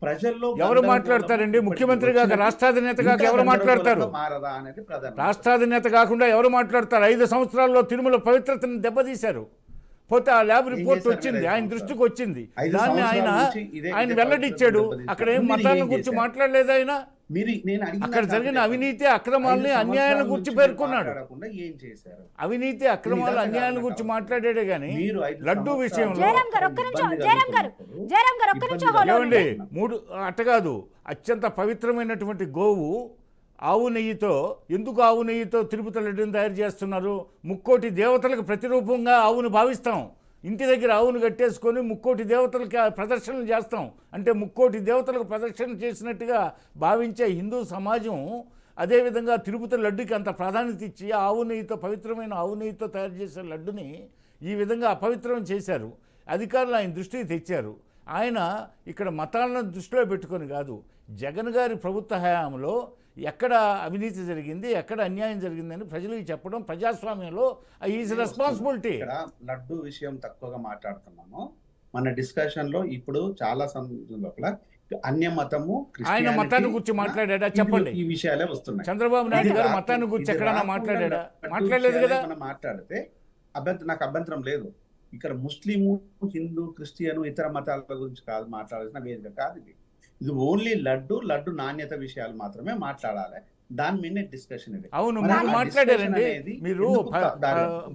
ప్రజల్లో ఎవరు మాట్లాడతారండి? ముఖ్యమంత్రి కాక రాష్ట్రాధినేత కాక ఎవరు మాట్లాడతారు? మారదా అనేది ప్రధాన. రాష్ట్రాధినేత కాకుండా ఎవరు మాట్లాడతారు? 5 సంవత్సరాల్లో తిరుమల పవిత్రతను దెబ్బతీశారు. పోతే ఆ ల్యాబ్ రిపోర్ట్ వచ్చింది, ఆయన దృష్టికి వచ్చింది, దాన్ని ఆయన వెల్లడిచ్చాడు. అక్కడ ఏం మతాలను గురించి మాట్లాడలేదు ఆయన. అక్కడ జరిగిన అవినీతి అక్రమాలని అన్యాయాల గురించి పేర్కొన్నాడు. అవినీతి అక్రమాలు అన్యాయాల గురించి మాట్లాడాడే గాని లడ్డూ విషయంలో ఏమండి అట్ట కాదు. అత్యంత పవిత్రమైనటువంటి గోవు ఆవు నెయ్యితో, ఎందుకు ఆవు నెయ్యితో తిరుపతి లడ్డూని తయారు చేస్తున్నారు? ముక్కోటి దేవతలకు ప్రతిరూపంగా ఆవును భావిస్తాం. ఇంటి దగ్గర ఆవును కట్టేసుకొని ముక్కోటి దేవతలకి ప్రదర్శనలు చేస్తాం. అంటే ముక్కోటి దేవతలకు ప్రదర్శన చేసినట్టుగా భావించే హిందూ సమాజం అదేవిధంగా తిరుపతి లడ్డుకి అంత ప్రాధాన్యత ఇచ్చి ఆవు నెయ్యితో, పవిత్రమైన ఆవు నెయ్యితో తయారు చేసే లడ్డుని ఈ విధంగా అపవిత్రం చేశారు. అధికారులు ఆయన దృష్టికి తెచ్చారు. ఆయన ఇక్కడ మతాలను దృష్టిలో పెట్టుకొని కాదు, జగన్ గారి ప్రభుత్వ హయాంలో ఎక్కడ అవినీతి జరిగింది, ఎక్కడ అన్యాయం జరిగిందని ప్రజలకు చెప్పడం ప్రజాస్వామ్యంలో ఈజ్ రెస్పాన్సిబిలిటీ. లడ్డు విషయం తక్కువగా మాట్లాడుతున్నాము మన డిస్కషన్ లో. ఇప్పుడు చాలా సందర్భాల అన్య మతము, ఆయన మతాన్ని గురించి మాట్లాడా? చెప్పండి. ఈ విషయాలే వస్తున్నాయి. చంద్రబాబు నాయుడు గారు మతాన్ని గురించి ఎక్కడైనా మాట్లాడా? మాట్లాడలేదు కదా. మనం మాట్లాడితే నాకు అభ్యంతరం లేదు. ఇక్కడ ముస్లిము, హిందూ, క్రిస్టియన్, ఇతర మతాల గురించి కాదు మాట్లాడాల్సిన వేదిక కాదు ఇది. ఇది ఓన్లీ లడ్డు నాణ్యత విషయాలు మాత్రమే మాట్లాడాలి. దాని మీద డిస్కషన్ ఇది. అవును, మీరు మాట్లాడారండి. మీరు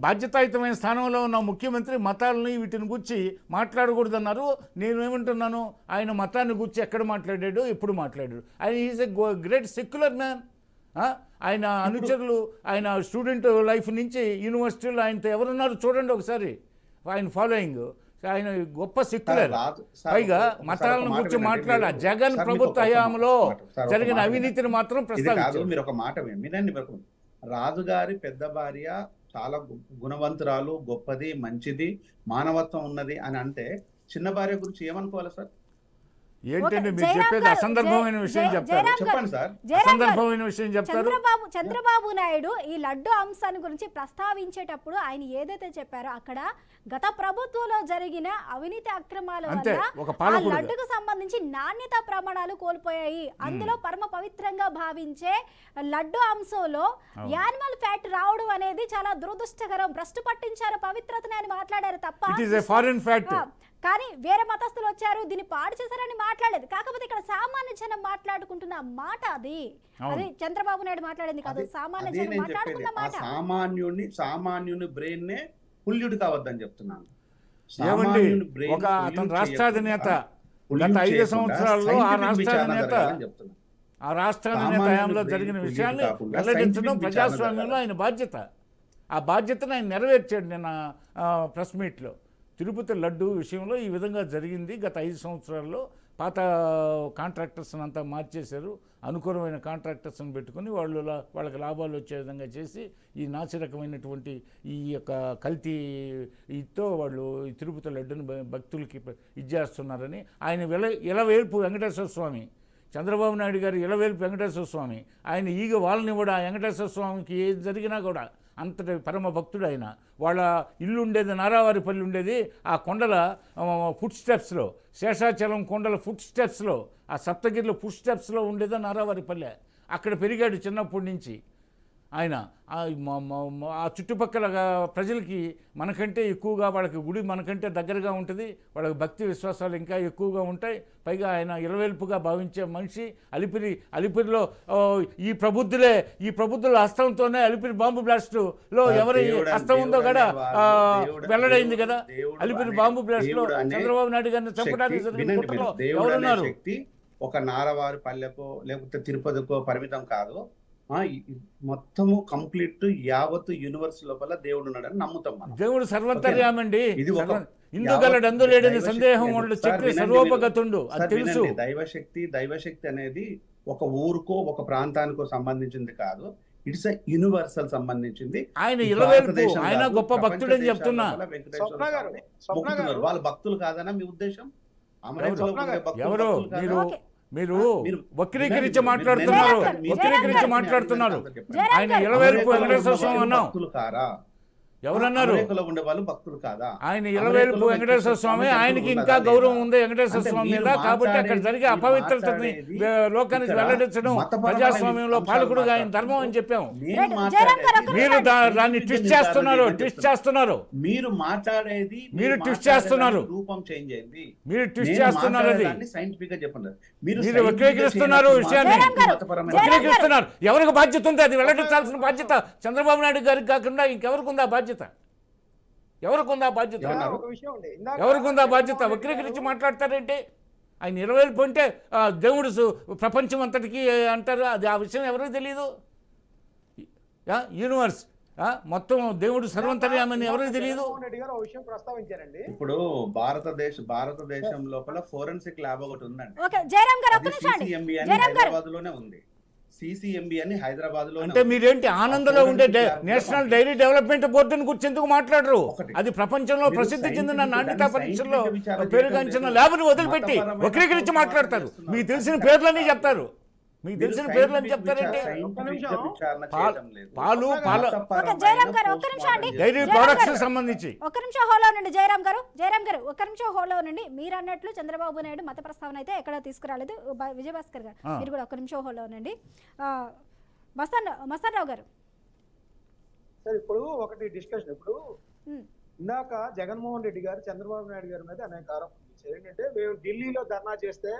బాధ్యతాయుతమైన స్థానంలో ఉన్న ముఖ్యమంత్రి మతాలని వీటిని గురించి మాట్లాడకూడదన్నారు. నేను ఏమంటున్నాను, ఆయన మతాన్ని గురించి ఎక్కడ మాట్లాడాడు, ఎప్పుడు మాట్లాడాడు? ఆయన is a great secular man. ఆయన అనుచరులు, ఆయన స్టూడెంట్ లైఫ్ నుంచి యూనివర్సిటీలో ఆయనతో ఎవరున్నారు చూడండి ఒకసారి. ఆయన ఫాలోయింగ్, ఆయన గొప్ప సెక్యులర్. పైగా మతాలను గురించి మాట్లాడాల. జగన్ ప్రభుత్వ హయాంలో జరిగిన అవినీతిని మాత్రం ప్రస్తావించారు. మీరు ఒక మాట వినండి. రాజుగారి పెద్ద భార్య చాలా గుణవంతురాలు, గొప్పది, మంచిది, మానవత్వం ఉన్నది అని అంటే చిన్న భార్య గురించి ఏమనుకోవాలి సార్? ఏంటంటే మీరు చెప్పేది అసందర్భమైన విషయం చెప్తారు. చెప్పండి సార్, అసందర్భమైన విషయం చెప్తారు. చంద్రబాబు నాయుడు ఈ లడ్డు అంశాన్ని గురించి ప్రస్తావించేటప్పుడు ఆయన ఏదైతే చెప్పారో అక్కడ గత ప్రభుత్వంలో జరిగిన అవినీతి అక్రమాల వల్ల లడ్డుకు సంబంధించి నాణ్యత ప్రమాణాలు కోల్పోయాయి. అందులో పరమ పవిత్రంగా భావించే లడ్డు అంశంలో యానిమల్ ఫ్యాట్ రావడం అనేది చాలా దురదృష్టకరం, భ్రష్టు పట్టించారు పవిత్రతని అని మాట్లాడారు తప్ప. కానీ వేరే మతస్థులు వచ్చారు, దీన్ని పాడు చేశారని మాట్లాడలేదు. కాకపోతే ఇక్కడ సామాన్య జనం మాట్లాడుకుంటున్న మాట అది చంద్రబాబు నాయుడు మాట్లాడింది కాదు, సామాన్య జనం మాట్లాడుకున్న మాట. సామాన్యుని బ్రెయిన్ నే పుల్యుడు కావద్దని చెప్తున్నాను. ఏమండి, ఒక అతను రాష్ట్రాధినేత గత 5 సంవత్సరాల్లో ఆ రాష్ట్రాధినేత హయాంలో జరిగిన విషయాన్ని వెల్లడించడం ప్రజాస్వామ్యంలో ఆయన బాధ్యత. ఆ బాధ్యతను ఆయన నెరవేర్చాడు. నిన్న ప్రెస్ మీట్లో తిరుపతి లడ్డు విషయంలో ఈ విధంగా జరిగింది. గత 5 సంవత్సరాల్లో పాత కాంట్రాక్టర్స్ని అంతా మార్చేశారు. అనుకూలమైన కాంట్రాక్టర్స్ని పెట్టుకుని వాళ్ళకి లాభాలు వచ్చే విధంగా చేసి ఈ నాసిరకమైనటువంటి ఈ యొక్క కల్తీ ఇతో వాళ్ళు ఈ తిరుపతి లడ్డుని భక్తులకి ఇచ్చేస్తున్నారని ఆయన ఇలవేల్పు వెంకటేశ్వర స్వామి, చంద్రబాబు నాయుడు గారు ఇలవేల్పు వెంకటేశ్వర స్వామి, ఆయన ఈగ వాళ్ళని కూడా వెంకటేశ్వర స్వామికి ఏది జరిగినా కూడా అంతటి పరమ భక్తుడు ఆయన. వాళ్ళ ఇల్లు ఉండేది నారావారిపల్లి ఉండేది ఆ కొండల ఫుట్ స్టెప్స్లో, శేషాచలం కొండల ఫుట్ స్టెప్స్లో, ఆ సప్తగిరిలో ఫుట్ స్టెప్స్లో ఉండేది నారావారిపల్లె. అక్కడ పెరిగాడు చిన్నప్పటి నుంచి. ఆయన ఆ చుట్టుపక్కల ప్రజలకి మనకంటే ఎక్కువగా వాళ్ళకి గుడి మనకంటే దగ్గరగా ఉంటుంది, వాళ్ళకి భక్తి విశ్వాసాలు ఇంకా ఎక్కువగా ఉంటాయి. పైగా ఆయన ఇలవేల్పుగా భావించే మనిషి. అలిపిరిలో ఈ ప్రబుద్ధుల హస్తంతోనే అలిపిరి బాంబు బ్లాస్ట్లో ఎవరి హస్తం ఉందో కూడా వెల్లడైంది కదా. అలిపిరి బాంబు బ్లాస్ట్లో చంద్రబాబు నాయుడు గారిని చంపడానికి జరిగిన కుట్రలో ఎవరున్నారు? ఒక నారవారి పల్లెకో లేకపోతే తిరుపతికో పరిమితం కాదు. మొత్తము కంప్లీట్ యావత్ యూనివర్స్ లోపల దేవుడు ఉన్నాడని నమ్ముతాం మనం. దేవుడు సర్వంతర్యామండి. ఇది ఇందుగలడు అందులేడని సందేహం ఉండడు, చక్రి సర్వోపగతుండు, అది తెలుసు. దైవశక్తి అనేది ఒక ఊరుకో ఒక ప్రాంతానికో సంబంధించింది కాదు, ఇట్స్ యూనివర్సల్ సంబంధించింది. ఆయన ఇలవేల్పు, ఆయన గొప్ప భక్తుడని చెప్తున్నా. వాళ్ళ భక్తులు కాదనా మీ ఉద్దేశం? ఎవరు మీరు వక్రీకరించి మాట్లాడుతున్నారు. ఆయన ఇలవేల్పు వెంకటేశ్వర స్వామి అన్నాం. ఎవరన్నారు? ఉండే వాళ్ళు భక్తులు కాదా? ఆయన ఇలవేల్పు వెంకటేశ్వర స్వామి, ఆయనకి ఇంకా గౌరవం ఉంది వెంకటేశ్వర స్వామి మీద. కాబట్టి అక్కడ జరిగే అపవిత్రతని లోకానికి వెల్లడించడం ప్రజాస్వామ్యంలో పాలకుడుగా ఆయన ధర్మం అని చెప్పాము. మీరు దాన్ని ట్విస్ట్ చేస్తున్నారు. మీరు మాట్లాడేది ట్విస్ట్ చేస్తున్నారు. రూపం చేంజ్ అయింది. మీరు ట్విస్ట్ చేస్తున్నారు. అది సైంటిఫిక్ గా చెప్పండి. మీరు వక్రీకరిస్తున్నారు విషయాన్ని, వక్రీకరిస్తున్నారు. ఎవరికి బాధ్యత ఉంది? అది వెల్లడించాల్సిన బాధ్యత చంద్రబాబు నాయుడు గారికి కాకుండా ఇంకెవరికి ఉందా బాధ్యత? ఎవరికి ఉందా బాధ్యత? వక్రీకరించి మాట్లాడతారంటే ఆయన ఇలవేల్పు అంటే దేవుడు ప్రపంచం అంతటికీ అంటారు. అది ఆ విషయం ఎవరికి తెలియదు? యూనివర్స్ మొత్తం దేవుడు సర్వంతర్యామని ఎవరికి తెలియదు? ఇప్పుడు భారతదేశం లోపల ఫోరెన్సిక్ ల్యాబ్ ఒకటి ఉందండి. హైదరాబాద్ లోనే ఉంది. CCMB అని హైదరాబాద్ లో. అంటే మీరేంటి ఆనందంలో ఉండే నేషనల్ డైరీ డెవలప్మెంట్ బోర్డుని గురించి ఎందుకు మాట్లాడరు? అది ప్రపంచంలో ప్రసిద్ధి చెందిన నాణ్యతా పరీక్షల్లో పేరుగాంచిన ల్యాబ్ని వదిలిపెట్టి వక్రీకరించి మాట్లాడతారు. మీకు తెలిసిన పేర్లన్నీ చెప్తారు. మీకు తెలిసిన పేర్లు అని చెప్తారంటే పాలు డైరీ ప్రొడక్ట్స్ సంబంధించి. ఒక్క నిమిషం హోలో నుండి జయరామ్ గారు ఒక్క నిమిషం హోలో నుండి. మీరు అన్నట్లు చంద్రబాబు నాయుడు మత ప్రస్తావన అయితే ఎక్కడ తీసుకురాలేదు. విజయభాస్కర్ గారు మీరు కూడా ఒక్క నిమిషం హోలో నుండి. మస్తాన్ రావు గారు సార్, ఇప్పుడు ఒకటి డిస్కషన్. ఇప్పుడు ఇందాక జగన్మోహన్ రెడ్డి గారు చంద్రబాబు నాయుడు గారి మీద అనేక ఆరోపణలు చేశారు. ఏంటంటే మేము ఢిల్లీలో ధర్నా చేస్తే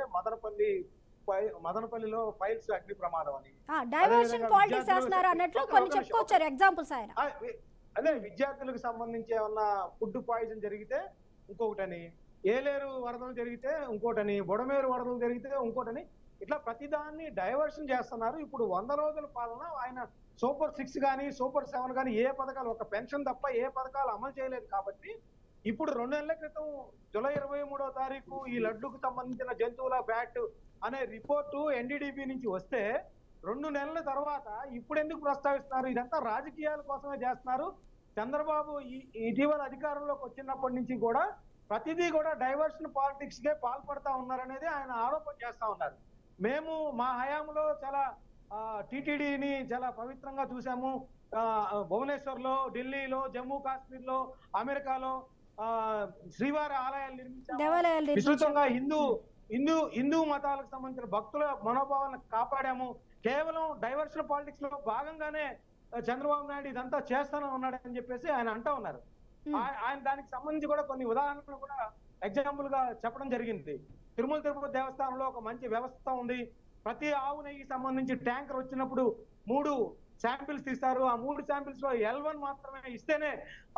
మదనపల్లిలో ఫైల్స్ అగ్ని ప్రమాదం అని, డైవర్షన్ పాలిటిక్స్ చేస్తున్నారు అన్నట్లు కొన్ని చెప్పుకొచ్చారు ఎగ్జాంపుల్స్ ఆయన. అదే విద్యార్థులకు సంబంధించి ఏమన్నా ఫుడ్ పాయిజన్ జరిగితే ఇంకొకటని, ఏలేరు వరదలు జరిగితే ఇంకోటని, బొడమేరు వరదలు జరిగితే ఇంకోటని, ఇట్లా ప్రతిదాన్ని డైవర్షన్ చేస్తున్నారు. ఇప్పుడు 100 రోజుల పాలన ఆయన సూపర్ 6 కానీ సూపర్ 7 కానీ ఏ పథకాలు, ఒక పెన్షన్ తప్ప ఏ పథకాలు అమలు చేయలేదు. కాబట్టి ఇప్పుడు 2 నెలల క్రితం జూలై 23వ తారీఖు ఈ లడ్డుకు సంబంధించిన జంతువుల ఫ్యాట్ అనే రిపోర్టు NDDB నుంచి వస్తే 2 నెలల తర్వాత ఇప్పుడు ఎందుకు ప్రస్తావిస్తున్నారు? ఇదంతా రాజకీయాల కోసమే చేస్తున్నారు. చంద్రబాబు ఇటీవల అధికారంలోకి వచ్చినప్పటి నుంచి కూడా ప్రతిదీ కూడా డైవర్షన్ పాలిటిక్స్ కే పాల్పడతా ఉన్నారనేది ఆయన ఆరోపణ చేస్తా ఉన్నారు. మేము మా హయాంలో చాలా టీటీడీని చాలా పవిత్రంగా చూసాము. భువనేశ్వర్ లో, ఢిల్లీలో, జమ్మూ కాశ్మీర్ లో, అమెరికాలో శ్రీవారి ఆలయాలు నిర్మించాము. విస్తృతంగా హిందూ మతాలకు సంబంధించిన భక్తుల మనోభావాలను కాపాడాము. కేవలం డైవర్షన్ పాలిటిక్స్ లో భాగంగానే చంద్రబాబు నాయుడు ఇదంతా చేస్తానే ఉన్నాడని చెప్పేసి ఆయన అంటా ఉన్నారు. ఆయన దానికి సంబంధించి కూడా కొన్ని ఉదాహరణలు కూడా ఎగ్జాంపుల్ గా చెప్పడం జరిగింది. తిరుమల తిరుపతి దేవస్థానంలో ఒక మంచి వ్యవస్థ ఉంది. ప్రతి ఆవు నెయ్యి సంబంధించి ట్యాంకర్ వచ్చినప్పుడు 3 శాంపిల్స్ తీస్తారు. ఆ 3 శాంపిల్స్ లో L1 మాత్రమే ఇస్తేనే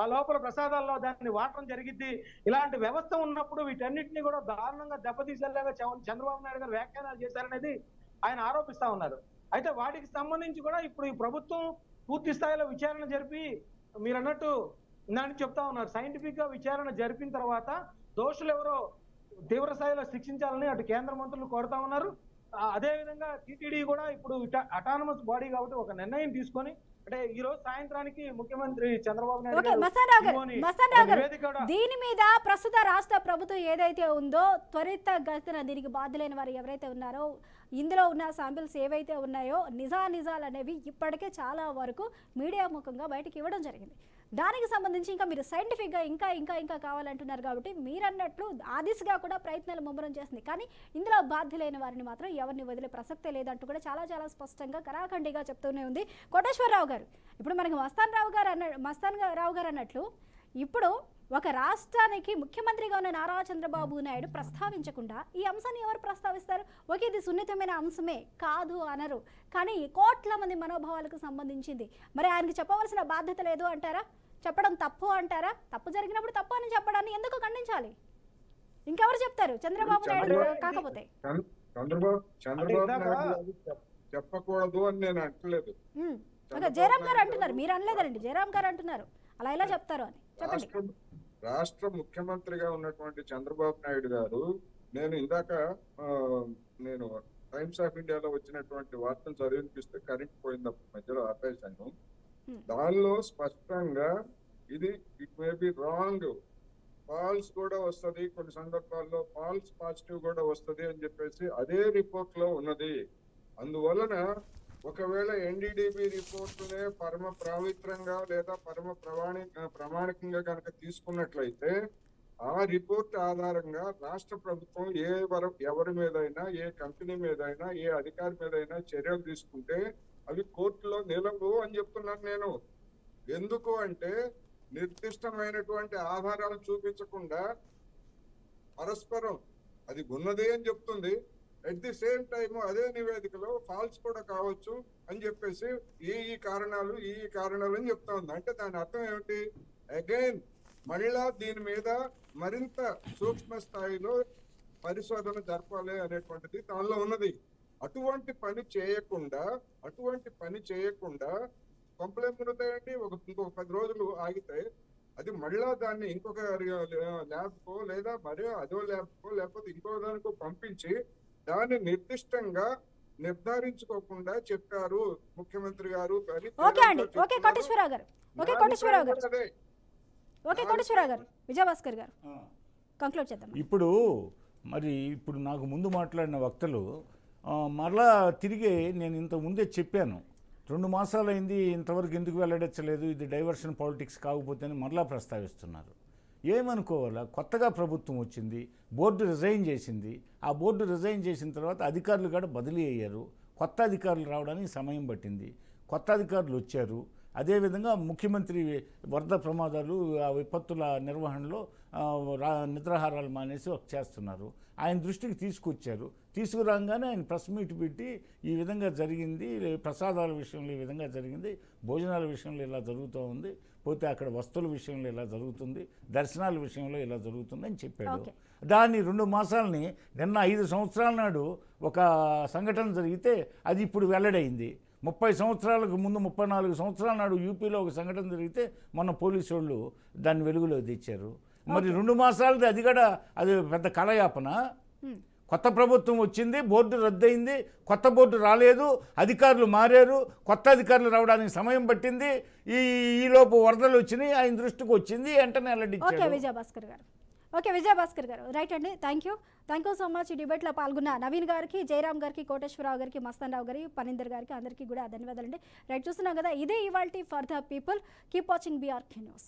ఆ లోపల ప్రసాదాల్లో దాన్ని వాడటం జరిగింది. ఇలాంటి వ్యవస్థ ఉన్నప్పుడు వీటన్నిటిని కూడా దారుణంగా దెబ్బతీసేలాగా చంద్రబాబు నాయుడు గారు వ్యాఖ్యానాలు చేశారనేది ఆయన ఆరోపిస్తా ఉన్నారు. అయితే వాటికి సంబంధించి కూడా ఇప్పుడు ఈ ప్రభుత్వం పూర్తి స్థాయిలో విచారణ జరిపి, మీరు అన్నట్టు దాన్ని చెప్తా ఉన్నారు, సైంటిఫిక్ గా విచారణ జరిపిన తర్వాత దోషులు ఎవరో తీవ్ర స్థాయిలో శిక్షించాలని అటు కేంద్ర మంత్రులు కోరుతా ఉన్నారు. అదే విధంగా టీటీడీ కూడా ఇప్పుడు అటానమస్ బాడీ కాబట్టి ఒక నిర్ణయం తీసుకొని, అంటే ఈ రోజు సాయంత్రానికి ముఖ్యమంత్రి చంద్రబాబు నాయుడు దీని మీద ప్రస్తుత రాష్ట్ర ప్రభుత్వం ఏదైతే ఉందో త్వరితగతిన దీనికి బాధ్యులైన వారు ఎవరైతే ఉన్నారో, ఇందులో ఉన్న శాంపిల్స్ ఏవైతే ఉన్నాయో నిజాలు అనేవి ఇప్పటికే చాలా వరకు మీడియా ముఖంగా బయటకు ఇవ్వడం జరిగింది. దానికి సంబంధించి ఇంకా మీరు సైంటిఫిక్గా ఇంకా ఇంకా ఇంకా కావాలంటున్నారు కాబట్టి మీరు అన్నట్లు ఆ దిశగా కూడా ప్రయత్నాలు ముమ్మరం చేస్తుంది. కానీ ఇందులో బాధ్యులైన వారిని మాత్రం ఎవరిని వదిలే ప్రసక్తే లేదంటూ కూడా చాలా చాలా స్పష్టంగా కరాఖండిగా చెప్తూనే ఉంది కోటేశ్వరరావు గారు. ఇప్పుడు మనకి మస్తాన్ రావు గారు అన్నట్లు ఇప్పుడు ఒక రాష్ట్రానికి ముఖ్యమంత్రిగా ఉన్న నారా చంద్రబాబు నాయుడు ప్రస్తావించకుండా ఈ అంశాన్ని ఎవరు ప్రస్తావిస్తారు? ఓకే, ఇది సున్నితమైన అంశమే కాదు అనరు, కానీ కోట్ల మంది మనోభావాలకు సంబంధించింది. మరి ఆయనకి చెప్పవలసిన బాధ్యత లేదు అంటారా? చెప్పడం తప్పు అంటారా? తప్పు జరిగినప్పుడు తప్పు అని చెప్పడాన్ని ఎందుకు ఖండించాలి? ఇంకెవరు చెప్తారు చంద్రబాబు నాయుడు కాకపోతే? చంద్రబాబు నాయుడు చెప్పకూడదు అని నేను అంటలేదు. జయరామ్ గారు అంటున్నారు, మీరు అనలేదండి, జయరామ్ గారు అంటున్నారు అలా ఎలా చెప్తారు అని. చెప్పండి. రాష్ట్ర ముఖ్యమంత్రిగా ఉన్నటువంటి చంద్రబాబు నాయుడు గారు, నేను ఇందాక నేను టైమ్స్ ఆఫ్ ఇండియాలో వచ్చినటువంటి వార్తను చదివినిపిస్తే కరెంట్ పోయినప్పుడు మధ్యలో ఆపేశాను. దానిలో స్పష్టంగా ఇది it may be wrong, false కూడా వస్తుంది, కొన్ని సందర్భాల్లో ఫాల్స్ పాజిటివ్ కూడా వస్తుంది అని చెప్పేసి అదే రిపోర్ట్ లో ఉన్నది. అందువలన ఒకవేళ ఎన్డీడీబీ రిపోర్టునే పరమ పవిత్రంగా లేదా పరమ ప్రామాణికంగా కనుక తీసుకున్నట్లయితే ఆ రిపోర్ట్ ఆధారంగా రాష్ట్ర ప్రభుత్వం ఎవరి మీదైనా, ఏ కంపెనీ మీదైనా, ఏ అధికారి మీదైనా చర్యలు తీసుకుంటే అవి కోర్టులో నిలవు అని చెప్తున్నాను నేను. ఎందుకు అంటే నిర్దిష్టమైనటువంటి ఆధారాలు చూపించకుండా పరస్పరం అది ఉన్నది అని చెప్తుంది. అట్ ది సేమ్ టైమ్ అదే నివేదికలో ఫాల్స్ కూడా కావచ్చు అని చెప్పేసి ఈ కారణాలు అని చెప్తా ఉంది. అంటే దాని అర్థం ఏమిటి? అగైన్ మళ్ళా దీని మీద మరింత సూక్ష్మ స్థాయిలో పరిశోధన జరపాలి అనేటువంటిది దానిలో ఉన్నది. అటువంటి పని చేయకుండా కంప్లైంట్ ఉంటాయండి. ఇంకొక 10 రోజులు ఆగితే అది మళ్ళా దాన్ని ఇంకొక ల్యాబ్కో లేదా మరో అదో ల్యాబ్కో లేకపోతే ఇంకో దానికో పంపించి దాన్ని నిర్దిష్టంగా నిర్ధారించుకోకుండా చెప్పారు ముఖ్యమంత్రి గారు. ఇప్పుడు నాకు ముందు మాట్లాడిన వక్తలు మరలా తిరిగి నేను ఇంత ముందే చెప్పాను, 2 మాసాలైంది ఇంతవరకు ఎందుకు వెల్లడించలేదు, ఇది డైవర్షన్ పాలిటిక్స్ కాకపోతే అని మరలా ప్రస్తావిస్తున్నారు. ఏమనుకోవాలా? కొత్తగా ప్రభుత్వం వచ్చింది, బోర్డు రిజైన్ చేసింది. ఆ బోర్డు రిజైన్ చేసిన తర్వాత అధికారులు కూడా బదిలీ అయ్యారు. కొత్త అధికారులు రావడానికి సమయం పట్టింది. కొత్త అధికారులు వచ్చారు. అదేవిధంగా ముఖ్యమంత్రి వరద ప్రమాదాలు, ఆ విపత్తుల నిర్వహణలో నిద్రాహారాలు మానేసి చేస్తున్నారు. ఆయన దృష్టికి తీసుకొచ్చారు. తీసుకురాగానే ఆయన ప్రెస్ మీట్ పెట్టి ఈ విధంగా జరిగింది, ప్రసాదాల విషయంలో ఈ విధంగా జరిగింది, భోజనాల విషయంలో ఇలా జరుగుతూ ఉంది, పోతే అక్కడ వస్తువుల విషయంలో ఇలా జరుగుతుంది, దర్శనాల విషయంలో ఇలా జరుగుతుంది అని చెప్పాడు. దాన్ని 2 మాసాలని నిన్న 5 సంవత్సరాల నాడు ఒక సంఘటన జరిగితే అది ఇప్పుడు వెల్లడైంది. 30 సంవత్సరాలకు ముందు 34 సంవత్సరాల నాడు యూపీలో ఒక సంఘటన జరిగితే మొన్న పోలీసు వాళ్ళు దాన్ని వెలుగులో తెచ్చారు. మరి 2 మాసాలది అది కూడా అది పెద్ద కలయాపన. కొత్త ప్రభుత్వం వచ్చింది, బోర్డు రద్దయింది, కొత్త బోర్డు రాలేదు, అధికారులు మారారు, కొత్త అధికారులు రావడానికి సమయం పట్టింది. ఈలోపు వరదలు వచ్చినాయి, ఆయన దృష్టికి వచ్చింది, వెంటనే ఓకే విజయభాస్కర్ గారు రైట్ అండి. Thank you so much. ఈ డిబేట్లో పాల్గొన్న నవీన్ గారికి, జయరామ్ గారికి, కోటేశ్వరరావు గారికి, మస్తాన్ రావు గారికి, పనీందర్ గారికి అందరికీ కూడా ధన్యవాదాలండి. రైట్, చూస్తున్నాం కదా, ఇదే ఇవాల్టి for the people. Keep watching BRK news.